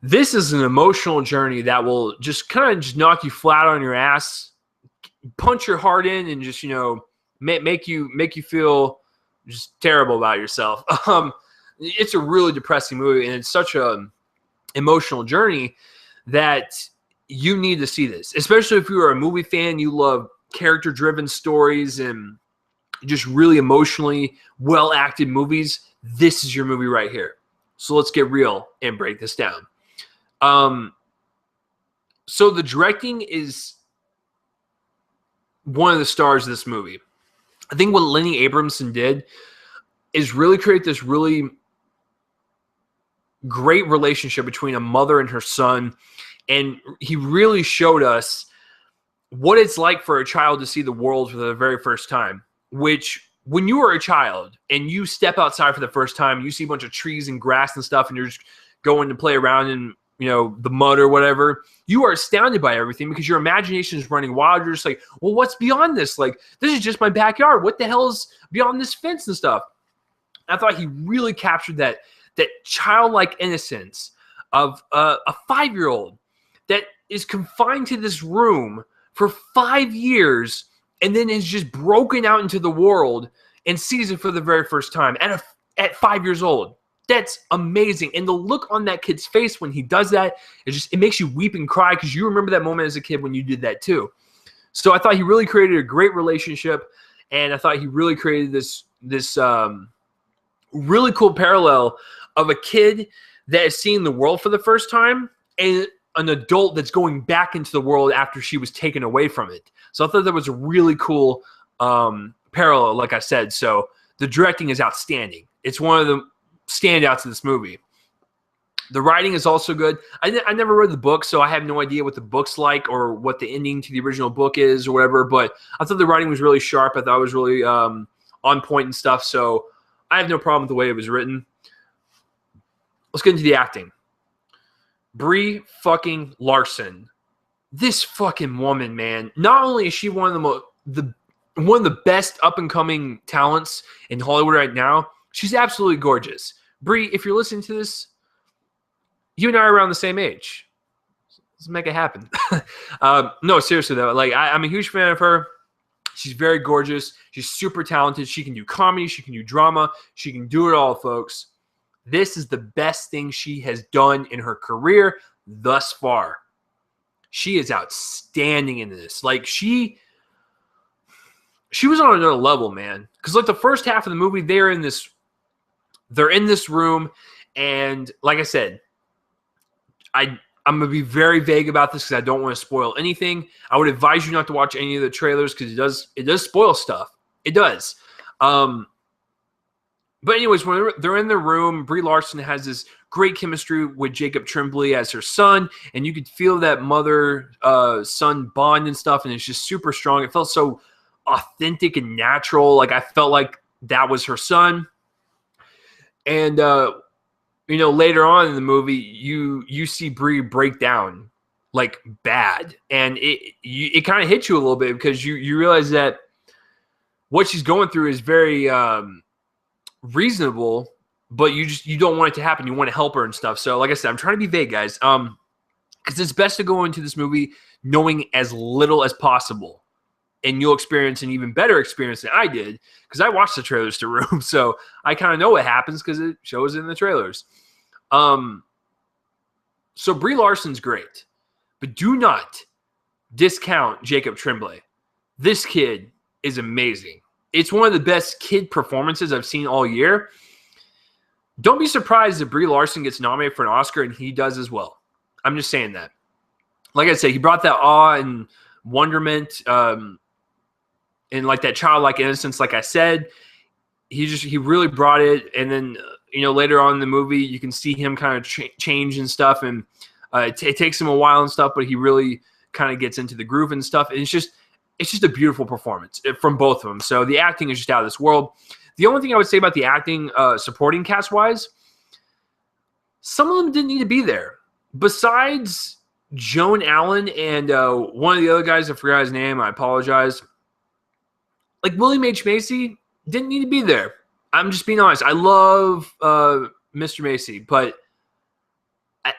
this is an emotional journey that will just kind of just knock you flat on your ass, punch your heart in, and just, make you feel just terrible about yourself. It's a really depressing movie, and it's such a emotional journey that you need to see this, especially if you're a movie fan. You love character-driven stories and just really emotionally well-acted movies. This is your movie right here. So let's get real and break this down. So the directing is one of the stars of this movie. I think what Lenny Abramson did is really create this really great relationship between a mother and her son. And he really showed us what it's like for a child to see the world for the very first time, which when you are a child and you step outside for the first time, you see a bunch of trees and grass and stuff, and you're just going to play around in, the mud or whatever, you are astounded by everything because your imagination is running wild. You're just like, well, what's beyond this? Like, this is just my backyard. What the hell is beyond this fence and stuff? I thought he really captured that childlike innocence of a 5-year-old that is confined to this room for 5 years and then is just broken out into the world and sees it for the very first time at 5 years old. That's amazing. And the look on that kid's face when he does that, it makes you weep and cry because you remember that moment as a kid when you did that too. So I thought he really created a great relationship, and I thought he really created this really cool parallel of a kid that is seeing the world for the first time and an adult that's going back into the world after she was taken away from it. So I thought that was a really cool parallel, like I said. So the directing is outstanding. It's one of the standouts of this movie. The writing is also good. I never read the book, so I have no idea what the book's like or what the ending to the original book is or whatever, but I thought the writing was really sharp. I thought it was really on point and stuff, so I have no problem with the way it was written. Let's get into the acting. Brie fucking Larson. This fucking woman, man. Not only is she one of the best up-and-coming talents in Hollywood right now, she's absolutely gorgeous. Brie, if you're listening to this, you and I are around the same age. Let's make it happen. No, seriously though, I'm a huge fan of her. She's very gorgeous. She's super talented. She can do comedy. She can do drama. She can do it all, folks. This is the best thing she has done in her career thus far. She is outstanding in this. She was on another level, man. Because the first half of the movie, they're in this room, and like I said, I'm going to be very vague about this because I don't want to spoil anything. I would advise you not to watch any of the trailers because it does spoil stuff. It does. But anyways, when they're in the room, Brie Larson has this great chemistry with Jacob Tremblay as her son, and you could feel that mother-son bond and stuff, and it's just super strong. It felt so authentic and natural. I felt like that was her son. And later on in the movie, you see Brie break down bad, and it kind of hits you a little bit because you realize that what she's going through is very reasonable, but you don't want it to happen. You want to help her and stuff. So like I said, I'm trying to be vague, guys, because it's best to go into this movie knowing as little as possible. And you'll experience an even better experience than I did because I watched the trailers to Room, so I kind of know what happens because it shows in the trailers. So Brie Larson's great, but do not discount Jacob Tremblay. This kid is amazing. it's one of the best kid performances I've seen all year. Don't be surprised if Brie Larson gets nominated for an Oscar, and he does as well. I'm just saying that. Like I said, he brought that awe and wonderment, and like that childlike innocence. Like I said, he really brought it. And then later on in the movie, you can see him kind of change and stuff, and it takes him a while and stuff, but he really kind of gets into the groove and stuff. And it's just a beautiful performance from both of them. So the acting is just out of this world. The only thing I would say about the acting, supporting cast-wise, some of them didn't need to be there. Besides Joan Allen and one of the other guys, I forgot his name, I apologize. Like William H. Macy didn't need to be there. I'm just being honest. I love Mr. Macy, but I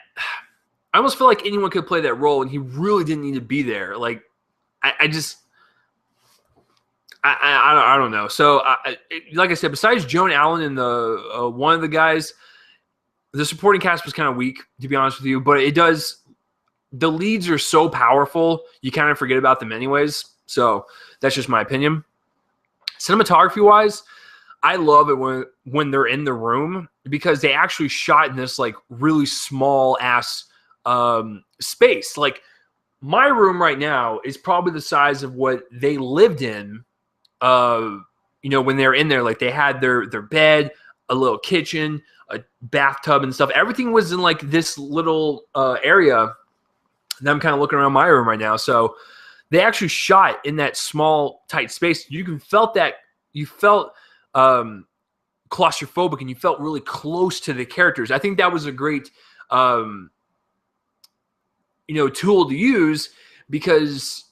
almost feel like anyone could play that role, and he really didn't need to be there. Like, I don't know. So, like I said, besides Joan Allen and the one of the guys, the supporting cast was kind of weak, to be honest with you. But the leads are so powerful, you kind of forget about them anyways. So that's just my opinion. Cinematography-wise, I love it when they're in the room, because they actually shot in this like really small ass space. Like my room right now is probably the size of what they lived in. When they're in there, like they had their bed, a little kitchen, a bathtub and stuff. Everything was in like this little area. And I'm kind of looking around my room right now. So they actually shot in that small, tight space. You felt claustrophobic, and you felt really close to the characters. I think that was a great, tool to use, because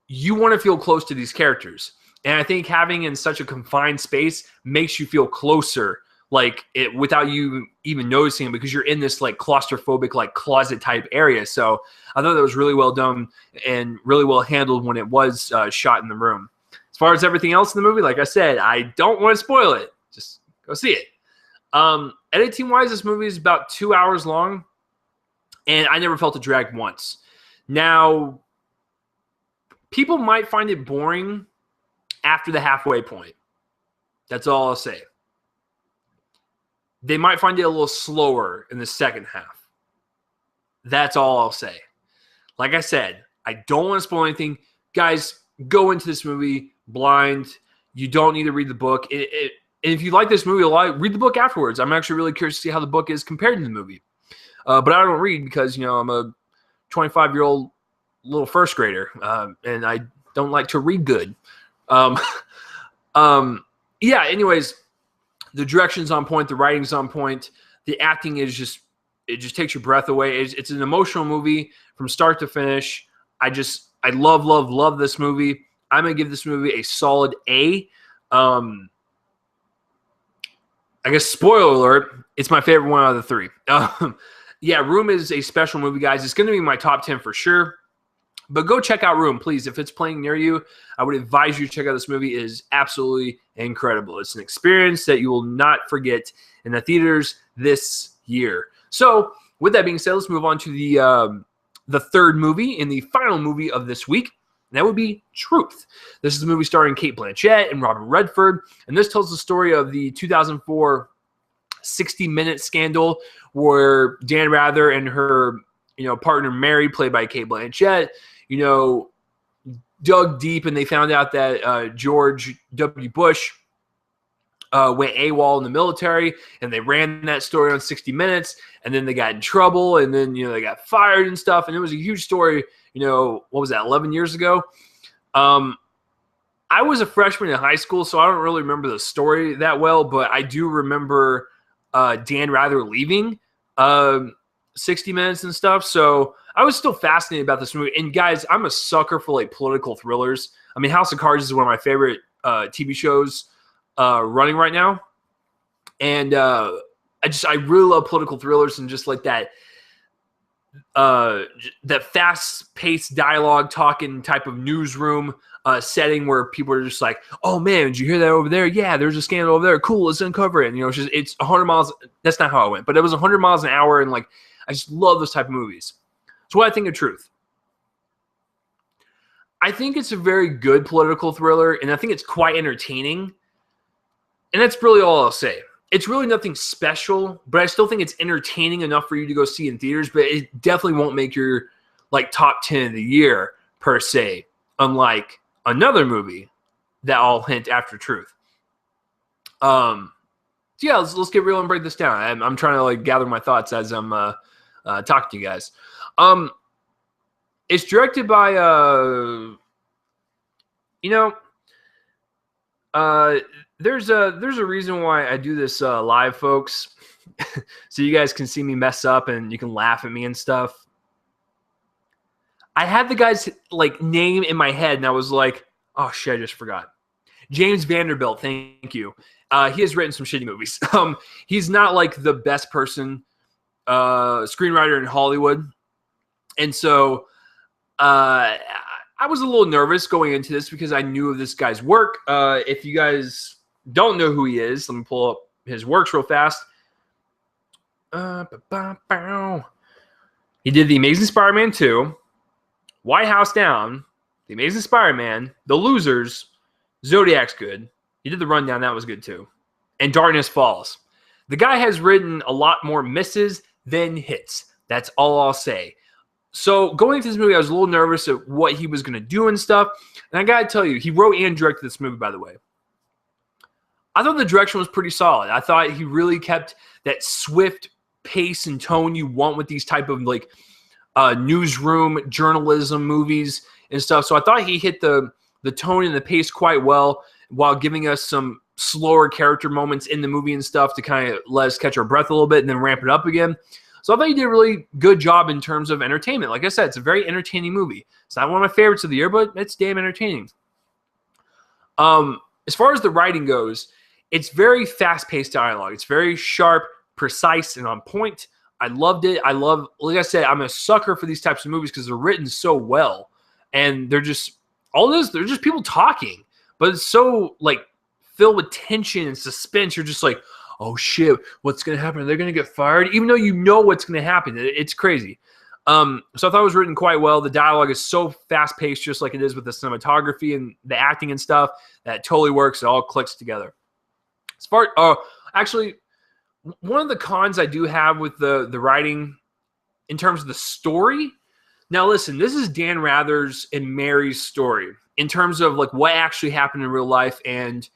you want to feel close to these characters. And I think having in such a confined space makes you feel closer, like it, without you even noticing it, because you're in this like claustrophobic, like closet type area. So I thought that was really well done and really well handled when it was shot in the room. As far as everything else in the movie, like I said, I don't want to spoil it. Just go see it. Editing wise, this movie is about 2 hours long, and I never felt it drag once. Now, people might find it boring after the halfway point. That's all I'll say. They might find it a little slower in the second half. That's all I'll say. Like I said, I don't want to spoil anything. Guys, go into this movie blind. You don't need to read the book. And if you like this movie a lot, read the book afterwards. I'm actually really curious to see how the book is compared to the movie. But I don't read because, I'm a 25-year-old little first grader, and I don't like to read good. Anyways, the direction's on point, the writing's on point, the acting is it just takes your breath away. It's an emotional movie from start to finish. I love this movie. I'm gonna give this movie a solid A. I guess spoiler alert, it's my favorite one out of the three. Room is a special movie, guys. It's gonna be my top 10 for sure. But go check out Room, please. If it's playing near you, I would advise you to check out this movie. It is absolutely incredible. It's an experience that you will not forget in the theaters this year. So, with that being said, let's move on to the third movie and the final movie of this week. And that would be Truth. This is a movie starring Cate Blanchett and Robert Redford. And this tells the story of the 2004 60-minute scandal where Dan Rather and her partner Mary, played by Cate Blanchett, dug deep, and they found out that George W. Bush went AWOL in the military, and they ran that story on 60 Minutes, and then they got in trouble, and then they got fired and stuff, and it was a huge story. What was that, 11 years ago? I was a freshman in high school, so I don't really remember the story that well, but I do remember Dan Rather leaving 60 Minutes and stuff. So I was still fascinated about this movie. And guys, I'm a sucker for like political thrillers. I mean, House of Cards is one of my favorite TV shows running right now. And I really love political thrillers and just like that fast-paced dialogue talking type of newsroom setting where people are just like, oh man, did you hear that over there? Yeah, there's a scandal over there. Cool, let's uncover it. And, it's 100 miles. That's not how it went, but it was 100 miles an hour. And like, I just love those type of movies. So what I think of Truth. I think it's a very good political thriller, and I think it's quite entertaining. And that's really all I'll say. It's really nothing special, but I still think it's entertaining enough for you to go see in theaters, but it definitely won't make your like top 10 of the year per se, unlike another movie that I'll hint after truth. So yeah, let's get real and break this down. I'm trying to like gather my thoughts as I'm talking to you guys. It's directed by there's a reason why I do this live, folks. So you guys can see me mess up and you can laugh at me and stuff. I had the guy's like name in my head and I was like, oh shit, I just forgot. James Vanderbilt, thank you. He has written some shitty movies. He's not like the best person screenwriter in Hollywood. And so I was a little nervous going into this because I knew of this guy's work. If you guys don't know who he is, let me pull up his works real fast. He did The Amazing Spider-Man 2, White House Down, The Amazing Spider-Man, The Losers, Zodiac's good. He did The Rundown, that was good too. And Darkness Falls. The guy has written a lot more misses than hits. That's all I'll say. So going into this movie, I was a little nervous at what he was going to do and stuff. And I got to tell you, he wrote and directed this movie, by the way. I thought the direction was pretty solid. I thought he really kept that swift pace and tone you want with these type of like newsroom journalism movies and stuff. So I thought he hit the tone and the pace quite well while giving us some slower character moments in the movie and stuff to kind of let us catch our breath a little bit and then ramp it up again. So I thought he did a really good job in terms of entertainment. Like I said, it's a very entertaining movie. It's not one of my favorites of the year, but it's damn entertaining. As far as the writing goes, it's very fast-paced dialogue. It's very sharp, precise, and on point. I loved it. Like I said, I'm a sucker for these types of movies because they're written so well. And they're just, they're just people talking. But it's so, like, filled with tension and suspense. You're just like, oh shit, what's going to happen? They're going to get fired? Even though you know what's going to happen. It's crazy. So I thought it was written quite well. The dialogue is so fast-paced, just like it is with the cinematography and the acting and stuff, that it totally works. It all clicks together. As far actually, one of the cons I do have with the writing in terms of the story. Now, listen, this is Dan Rather's and Mary's story in terms of like what actually happened in real life and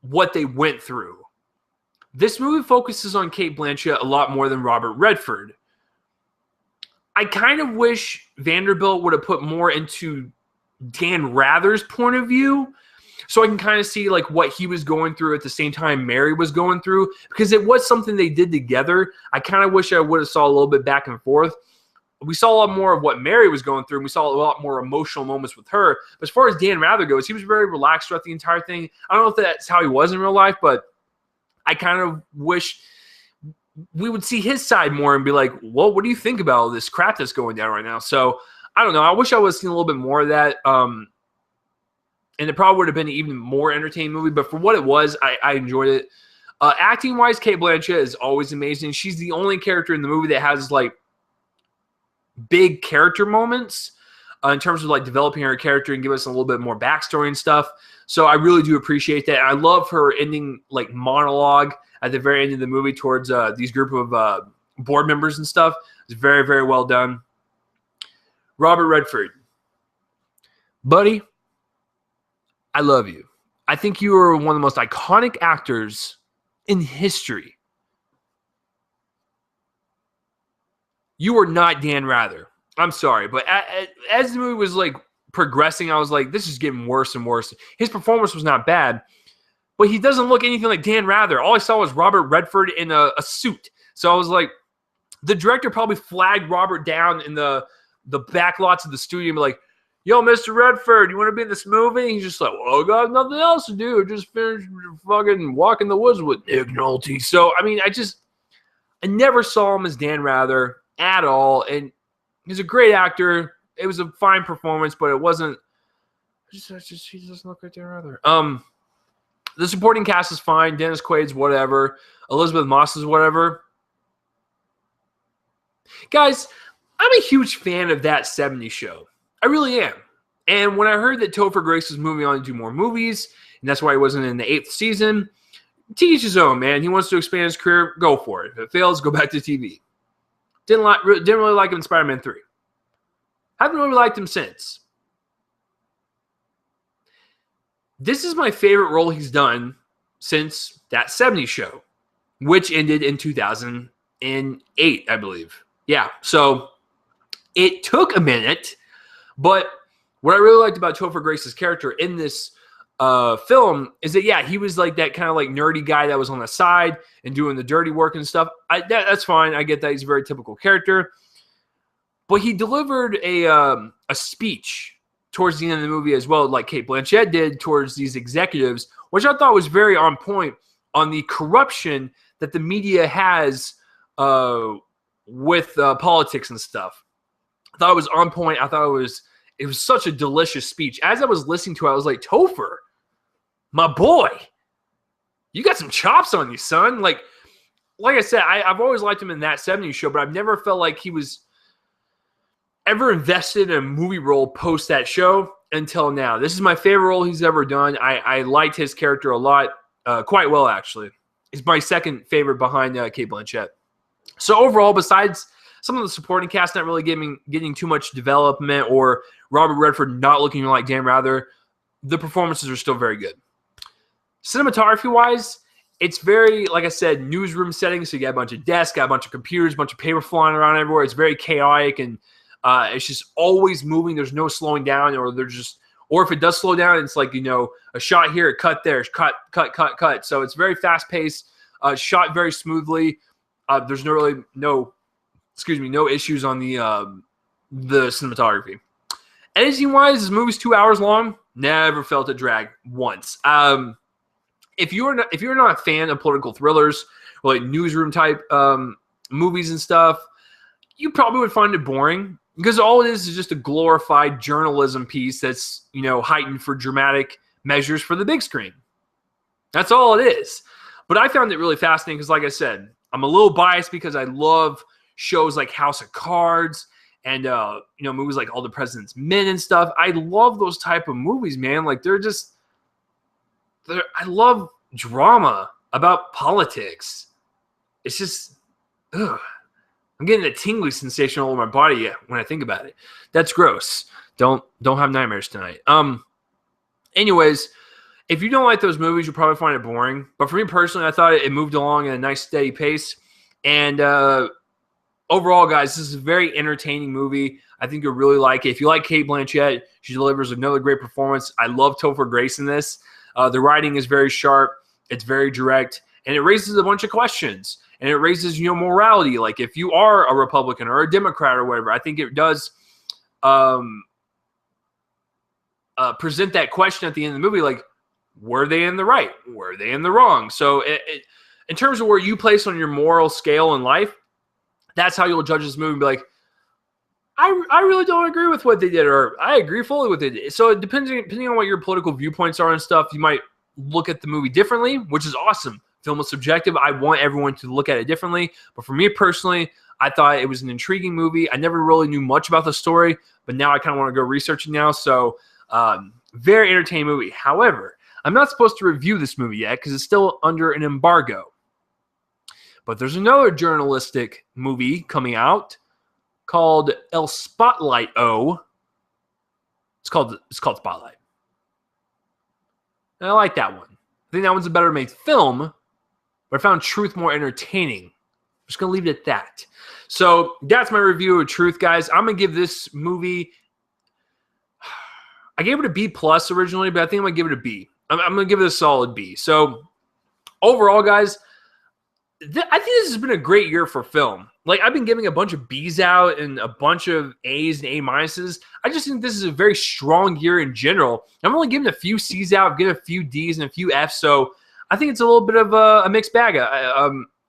what they went through. This movie focuses on Cate Blanchett a lot more than Robert Redford. I kind of wish Vanderbilt would have put more into Dan Rather's point of view so I can kind of see like what he was going through at the same time Mary was going through, because it was something they did together. I kind of wish I would have saw a little bit back and forth. We saw a lot more of what Mary was going through, and we saw a lot more emotional moments with her. But as far as Dan Rather goes, he was very relaxed throughout the entire thing. I don't know if that's how he was in real life, but I kind of wish we would see his side more and be like, well, what do you think about all this crap that's going down right now? So I don't know. I wish I was seeing a little bit more of that. And it probably would have been an even more entertaining movie. But for what it was, I enjoyed it. Acting-wise, Cate Blanchett is always amazing. She's the only character in the movie that has, like, big character moments in terms of, like, developing her character and give us a little bit more backstory and stuff. So I really do appreciate that. I love her ending, like, monologue at the very end of the movie towards these group of board members and stuff. It's very, very well done. Robert Redford. Buddy, I love you. I think you are one of the most iconic actors in history. You are not Dan Rather. I'm sorry, but as the movie was like progressing, I was like, this is getting worse and worse. His performance was not bad, but he doesn't look anything like Dan Rather. All I saw was Robert Redford in a suit. So I was like, the director probably flagged Robert down in the back lots of the studio and be like, yo, Mr. Redford, you want to be in this movie? And he's just like, well, I got nothing else to do. Just finished fucking Walk in the Woods with Nick Nolte. So, I mean, I never saw him as Dan Rather at all. And he's a great actor. It was a fine performance, but it wasn't. He doesn't look like Dan Rather. The supporting cast is fine. Dennis Quaid's whatever. Elizabeth Moss is whatever. Guys, I'm a huge fan of That 70s Show. I really am. And when I heard that Topher Grace was moving on to do more movies, and that's why he wasn't in the 8th season, to each his own, man. He wants to expand his career, go for it. If it fails, go back to TV. Didn't really like him in Spider-Man 3. Haven't really liked him since. This is my favorite role he's done since That 70s Show, which ended in 2008, I believe. Yeah, so it took a minute, but what I really liked about Topher Grace's character in this film is that, yeah, he was like that kind of like nerdy guy that was on the side and doing the dirty work and stuff. That's fine. I get that. He's a very typical character. But he delivered a speech towards the end of the movie as well, like Cate Blanchett did towards these executives, which I thought was very on point on the corruption that the media has with politics and stuff. I thought it was on point. I thought it was such a delicious speech. As I was listening to it, I was like, Topher, my boy, you got some chops on you, son. Like I said, I've always liked him in That 70s Show, but I've never felt like he was ever invested in a movie role post that show until now. This is my favorite role he's ever done. I liked his character a lot, quite well, actually. He's my second favorite behind Cate Blanchett. So overall, besides some of the supporting cast not really getting too much development, or Robert Redford not looking like Dan Rather, the performances are still very good. Cinematography-wise, it's very, like I said, newsroom setting. So you got a bunch of desks, got a bunch of computers, a bunch of paper flying around everywhere. It's very chaotic, and it's just always moving. There's no slowing down, or if it does slow down, it's like, a shot here, a cut there, cut. So it's very fast-paced, shot very smoothly. There's no issues on the cinematography. Editing-wise, this movie's 2 hours long. Never felt a drag once. If you're not a fan of political thrillers or like newsroom type movies and stuff, you probably would find it boring, because all it is just a glorified journalism piece that's heightened for dramatic measures for the big screen. That's all it is. But I found it really fascinating because, like I said, I'm a little biased because I love shows like House of Cards and movies like All the President's Men and stuff. I love those type of movies, man. Like I love drama about politics. It's just, ugh. I'm getting a tingly sensation all over my body when I think about it. That's gross. Don't have nightmares tonight. Anyways, if you don't like those movies, you'll probably find it boring. But for me personally, I thought it moved along at a nice, steady pace. And overall, guys, this is a very entertaining movie. I think you'll really like it. If you like Cate Blanchett, she delivers another great performance. I love Topher Grace in this. The writing is very sharp. It's very direct. And it raises a bunch of questions. And it raises, morality. Like, if you are a Republican or a Democrat or whatever, I think it does present that question at the end of the movie, like, were they in the right? Were they in the wrong? So in terms of where you place on your moral scale in life, that's how you'll judge this movie and be like, I really don't agree with what they did, or I agree fully with what they did. So depending on what your political viewpoints are and stuff, you might look at the movie differently, which is awesome. Film is subjective. I want everyone to look at it differently. But for me personally, I thought it was an intriguing movie. I never really knew much about the story, but now I kind of want to go research it now. So very entertaining movie. However, I'm not supposed to review this movie yet because it's still under an embargo. But there's another journalistic movie coming out called El Spotlight-O. It's called Spotlight. And I like that one. I think that one's a better made film, but I found Truth more entertaining. I'm just going to leave it at that. So that's my review of Truth, guys. I'm going to give this movie, I gave it a B+ originally, but I think I'm going to give it a B. I'm going to give it a solid B. So overall, guys, I think this has been a great year for film. Like, I've been giving a bunch of B's out and a bunch of A's and A-minuses. I just think this is a very strong year in general. I'm only giving a few C's out, giving a few D's and a few F's, so I think it's a little bit of a mixed bag.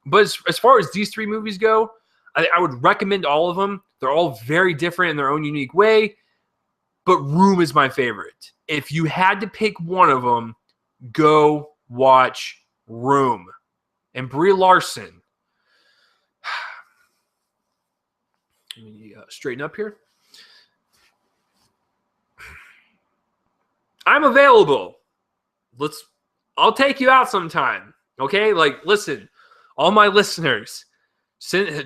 But as far as these three movies go, I would recommend all of them. They're all very different in their own unique way, but Room is my favorite. If you had to pick one of them, go watch Room. And Brie Larson. Let me straighten up here. I'm available. I'll take you out sometime. Okay? Like, listen, all my listeners,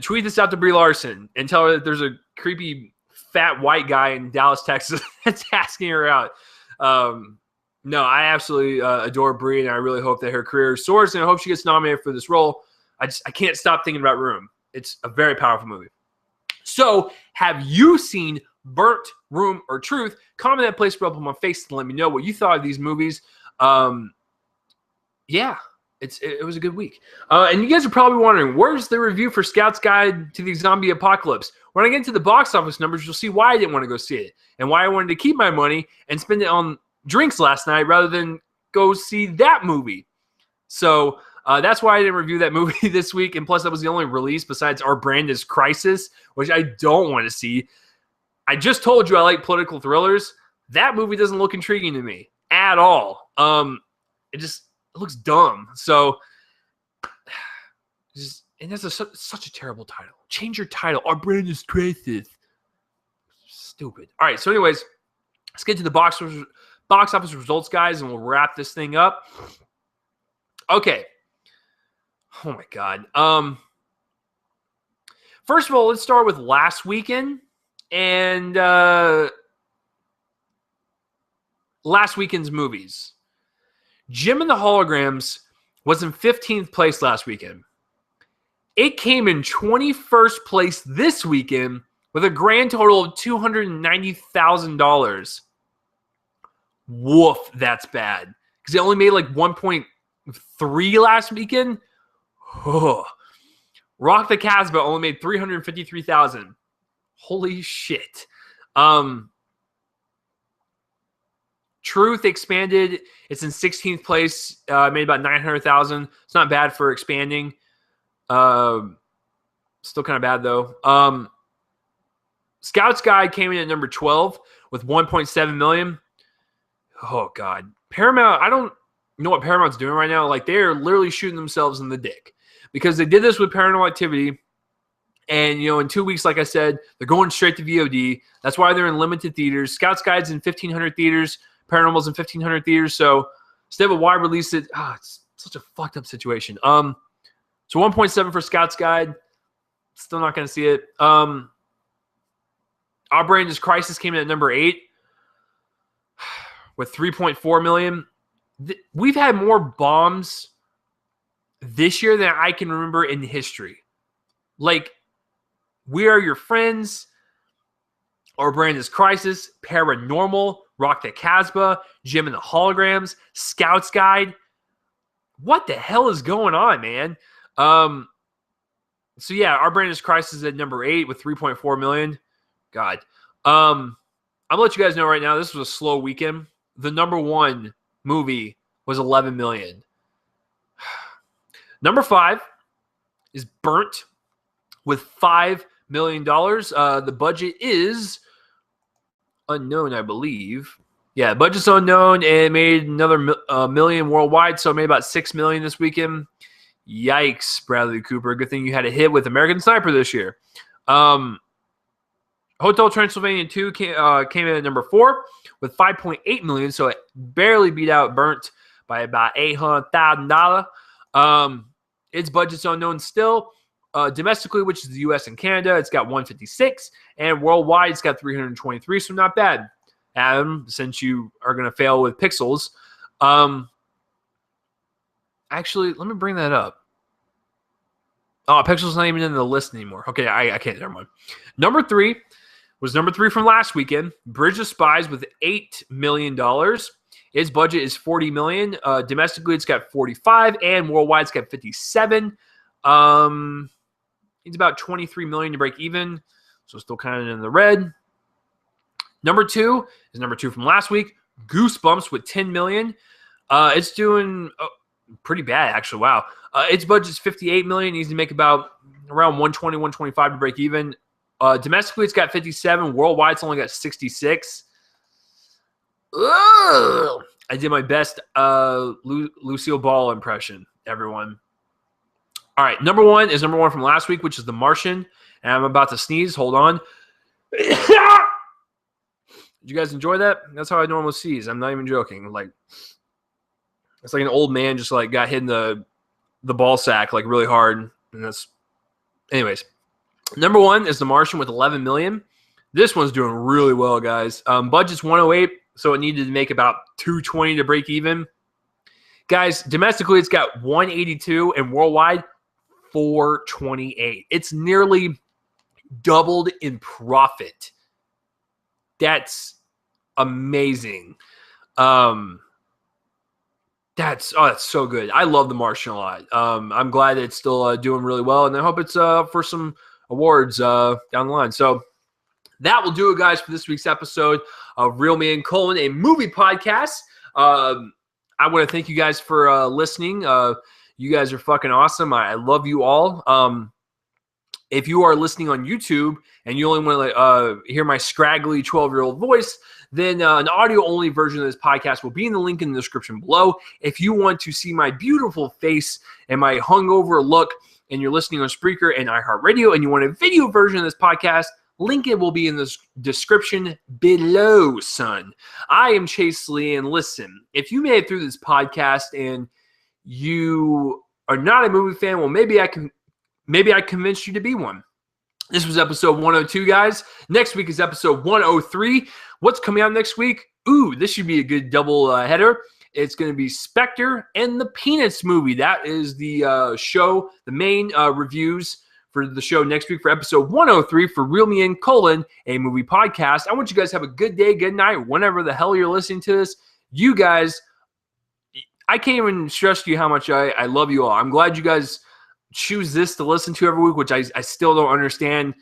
tweet this out to Brie Larson and tell her that there's a creepy fat white guy in Dallas, Texas that's asking her out. No, I absolutely adore Brie, and I really hope that her career soars, and I hope she gets nominated for this role. I can't stop thinking about Room. It's a very powerful movie. So, have you seen Burnt, Room, or Truth? Comment that place up on my face and let me know what you thought of these movies. Yeah, it was a good week. And you guys are probably wondering, where's the review for Scout's Guide to the Zombie Apocalypse? When I get into the box office numbers, you'll see why I didn't want to go see it and why I wanted to keep my money and spend it on drinks last night rather than go see that movie. So that's why I didn't review that movie this week. And plus, that was the only release besides Our Brand is Crisis, which I don't want to see. I just told you I like political thrillers. That movie doesn't look intriguing to me at all. It looks dumb. So, and that's such a terrible title. Change your title. Our Brand is Crisis. Stupid. All right. So, anyways, let's get to the box office results, guys, and we'll wrap this thing up. Okay. Oh my God. First of all, let's start with last weekend and last weekend's movies. Jim and the Holograms was in 15th place last weekend. It came in 21st place this weekend with a grand total of $290,000. Woof, that's bad. Because it only made like 1.3 last weekend. Oh. Rock the Casbah only made $353,000. Holy shit. Truth expanded. It's in 16th place. Made about $900,000. It's not bad for expanding. Still kind of bad though. Scout's Guide came in at number 12 with 1.7 million. Oh God. Paramount, I don't know what Paramount's doing right now. Like, they're literally shooting themselves in the dick because they did this with Paranormal Activity. And, in 2 weeks, like I said, they're going straight to VOD. That's why they're in limited theaters. Scout's Guide's in 1,500 theaters. Paranormal's in 1,500 theaters. So instead of a wide release, it's such a fucked up situation. So 1.7 for Scout's Guide. Still not going to see it. Our Brand is Crisis came in at number 8 with 3.4 million. We've had more bombs this year than I can remember in history. Like, We Are Your Friends, Our Brand is Crisis, Paranormal, Rock the Casbah, Jim and the Holograms, Scout's Guide. What the hell is going on, man? So yeah, Our Brand is Crisis at number 8 with 3.4 million. God. I'm gonna let you guys know right now, this was a slow weekend. The number 1 movie was 11 million. Number 5 is Burnt with $5 million. The budget is unknown, I believe. Yeah, budget's unknown, and it made another million worldwide, so it made about 6 million this weekend. Yikes, Bradley Cooper. Good thing you had a hit with American Sniper this year. Hotel Transylvania 2 came in at number 4 with 5.8 million, so it barely beat out Burnt by about $800,000. Its budget's unknown still. Domestically, which is the U.S. and Canada, it's got 156, and worldwide, it's got 323, so not bad. Adam, since you are going to fail with Pixels. Actually, let me bring that up. Oh, Pixels not even in the list anymore. Okay, I can't. Never mind. Number 3 was number 3 from last weekend. Bridge of Spies with $8 million. Its budget is $40 million. Domestically, it's got 45, and worldwide, it's got 57. It's about 23 million to break even, so still kind of in the red. Number 2 is number 2 from last week. Goosebumps with 10 million. It's doing pretty bad, actually. Wow. Its budget's 58 million. It needs to make about around 120, 125 to break even. Domestically, it's got 57. Worldwide, it's only got 66. Ugh. I did my best Lucille Ball impression, everyone. All right, number 1 is number 1 from last week, which is The Martian. And I'm about to sneeze. Hold on. Did you guys enjoy that? That's how I normally seize. I'm not even joking. Like, it's like an old man just like got hit in the ball sack like really hard. And that's, anyways. Number 1 is The Martian with 11 million. This one's doing really well, guys. Budget's 108, so it needed to make about 220 to break even. Guys, domestically, it's got 182, and worldwide, 428. It's nearly doubled in profit. That's amazing. That's so good. I love The Martian a lot. I'm glad it's still doing really well, and I hope it's for some awards down the line. So that will do it, guys, for this week's episode of Real Me and Colin, a movie podcast. I want to thank you guys for listening. You guys are fucking awesome. I love you all. If you are listening on YouTube and you only want to hear my scraggly 12-year-old voice, then an audio-only version of this podcast will be in the link in the description below. If you want to see my beautiful face and my hungover look, and you're listening on Spreaker and iHeartRadio, and you want a video version of this podcast, link it will be in the description below, son. I am Chase Lee, and listen, if you made it through this podcast and you are not a movie fan, well, maybe I convinced you to be one. This was episode 102, guys. Next week is episode 103. What's coming out next week? Ooh, this should be a good double header. It's going to be Spectre and the Peanuts movie. That is the show, the main reviews for the show next week for episode 103 for Real Me and Colin, a movie podcast. I want you guys to have a good day, good night, whenever the hell you're listening to this. You guys, I can't even stress to you how much I love you all. I'm glad you guys choose this to listen to every week, which I still don't understand.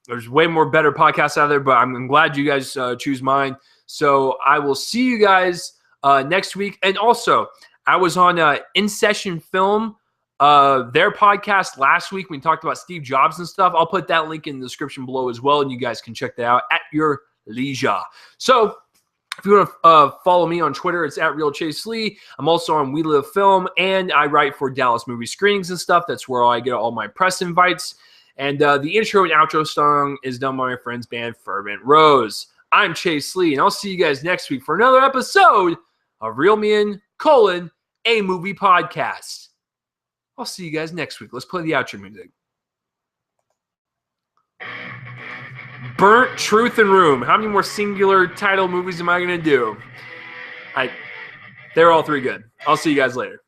There's way more better podcasts out there, but I'm glad you guys choose mine. So I will see you guys next week. And also, I was on In Session Film, their podcast last week. We talked about Steve Jobs and stuff. I'll put that link in the description below as well, and you guys can check that out at your leisure. So if you want to follow me on Twitter, it's at Real Chase Lee. I'm also on We Live Film, and I write for Dallas Movie Screenings and stuff. That's where I get all my press invites. And the intro and outro song is done by my friend's band, Fervent Roze. I'm Chase Lee, and I'll see you guys next week for another episode of Real Me and Colin, a movie podcast. I'll see you guys next week. Let's play the outro music. Burnt, Truth, and Room. How many more singular title movies am I going to do? They're all three good. I'll see you guys later.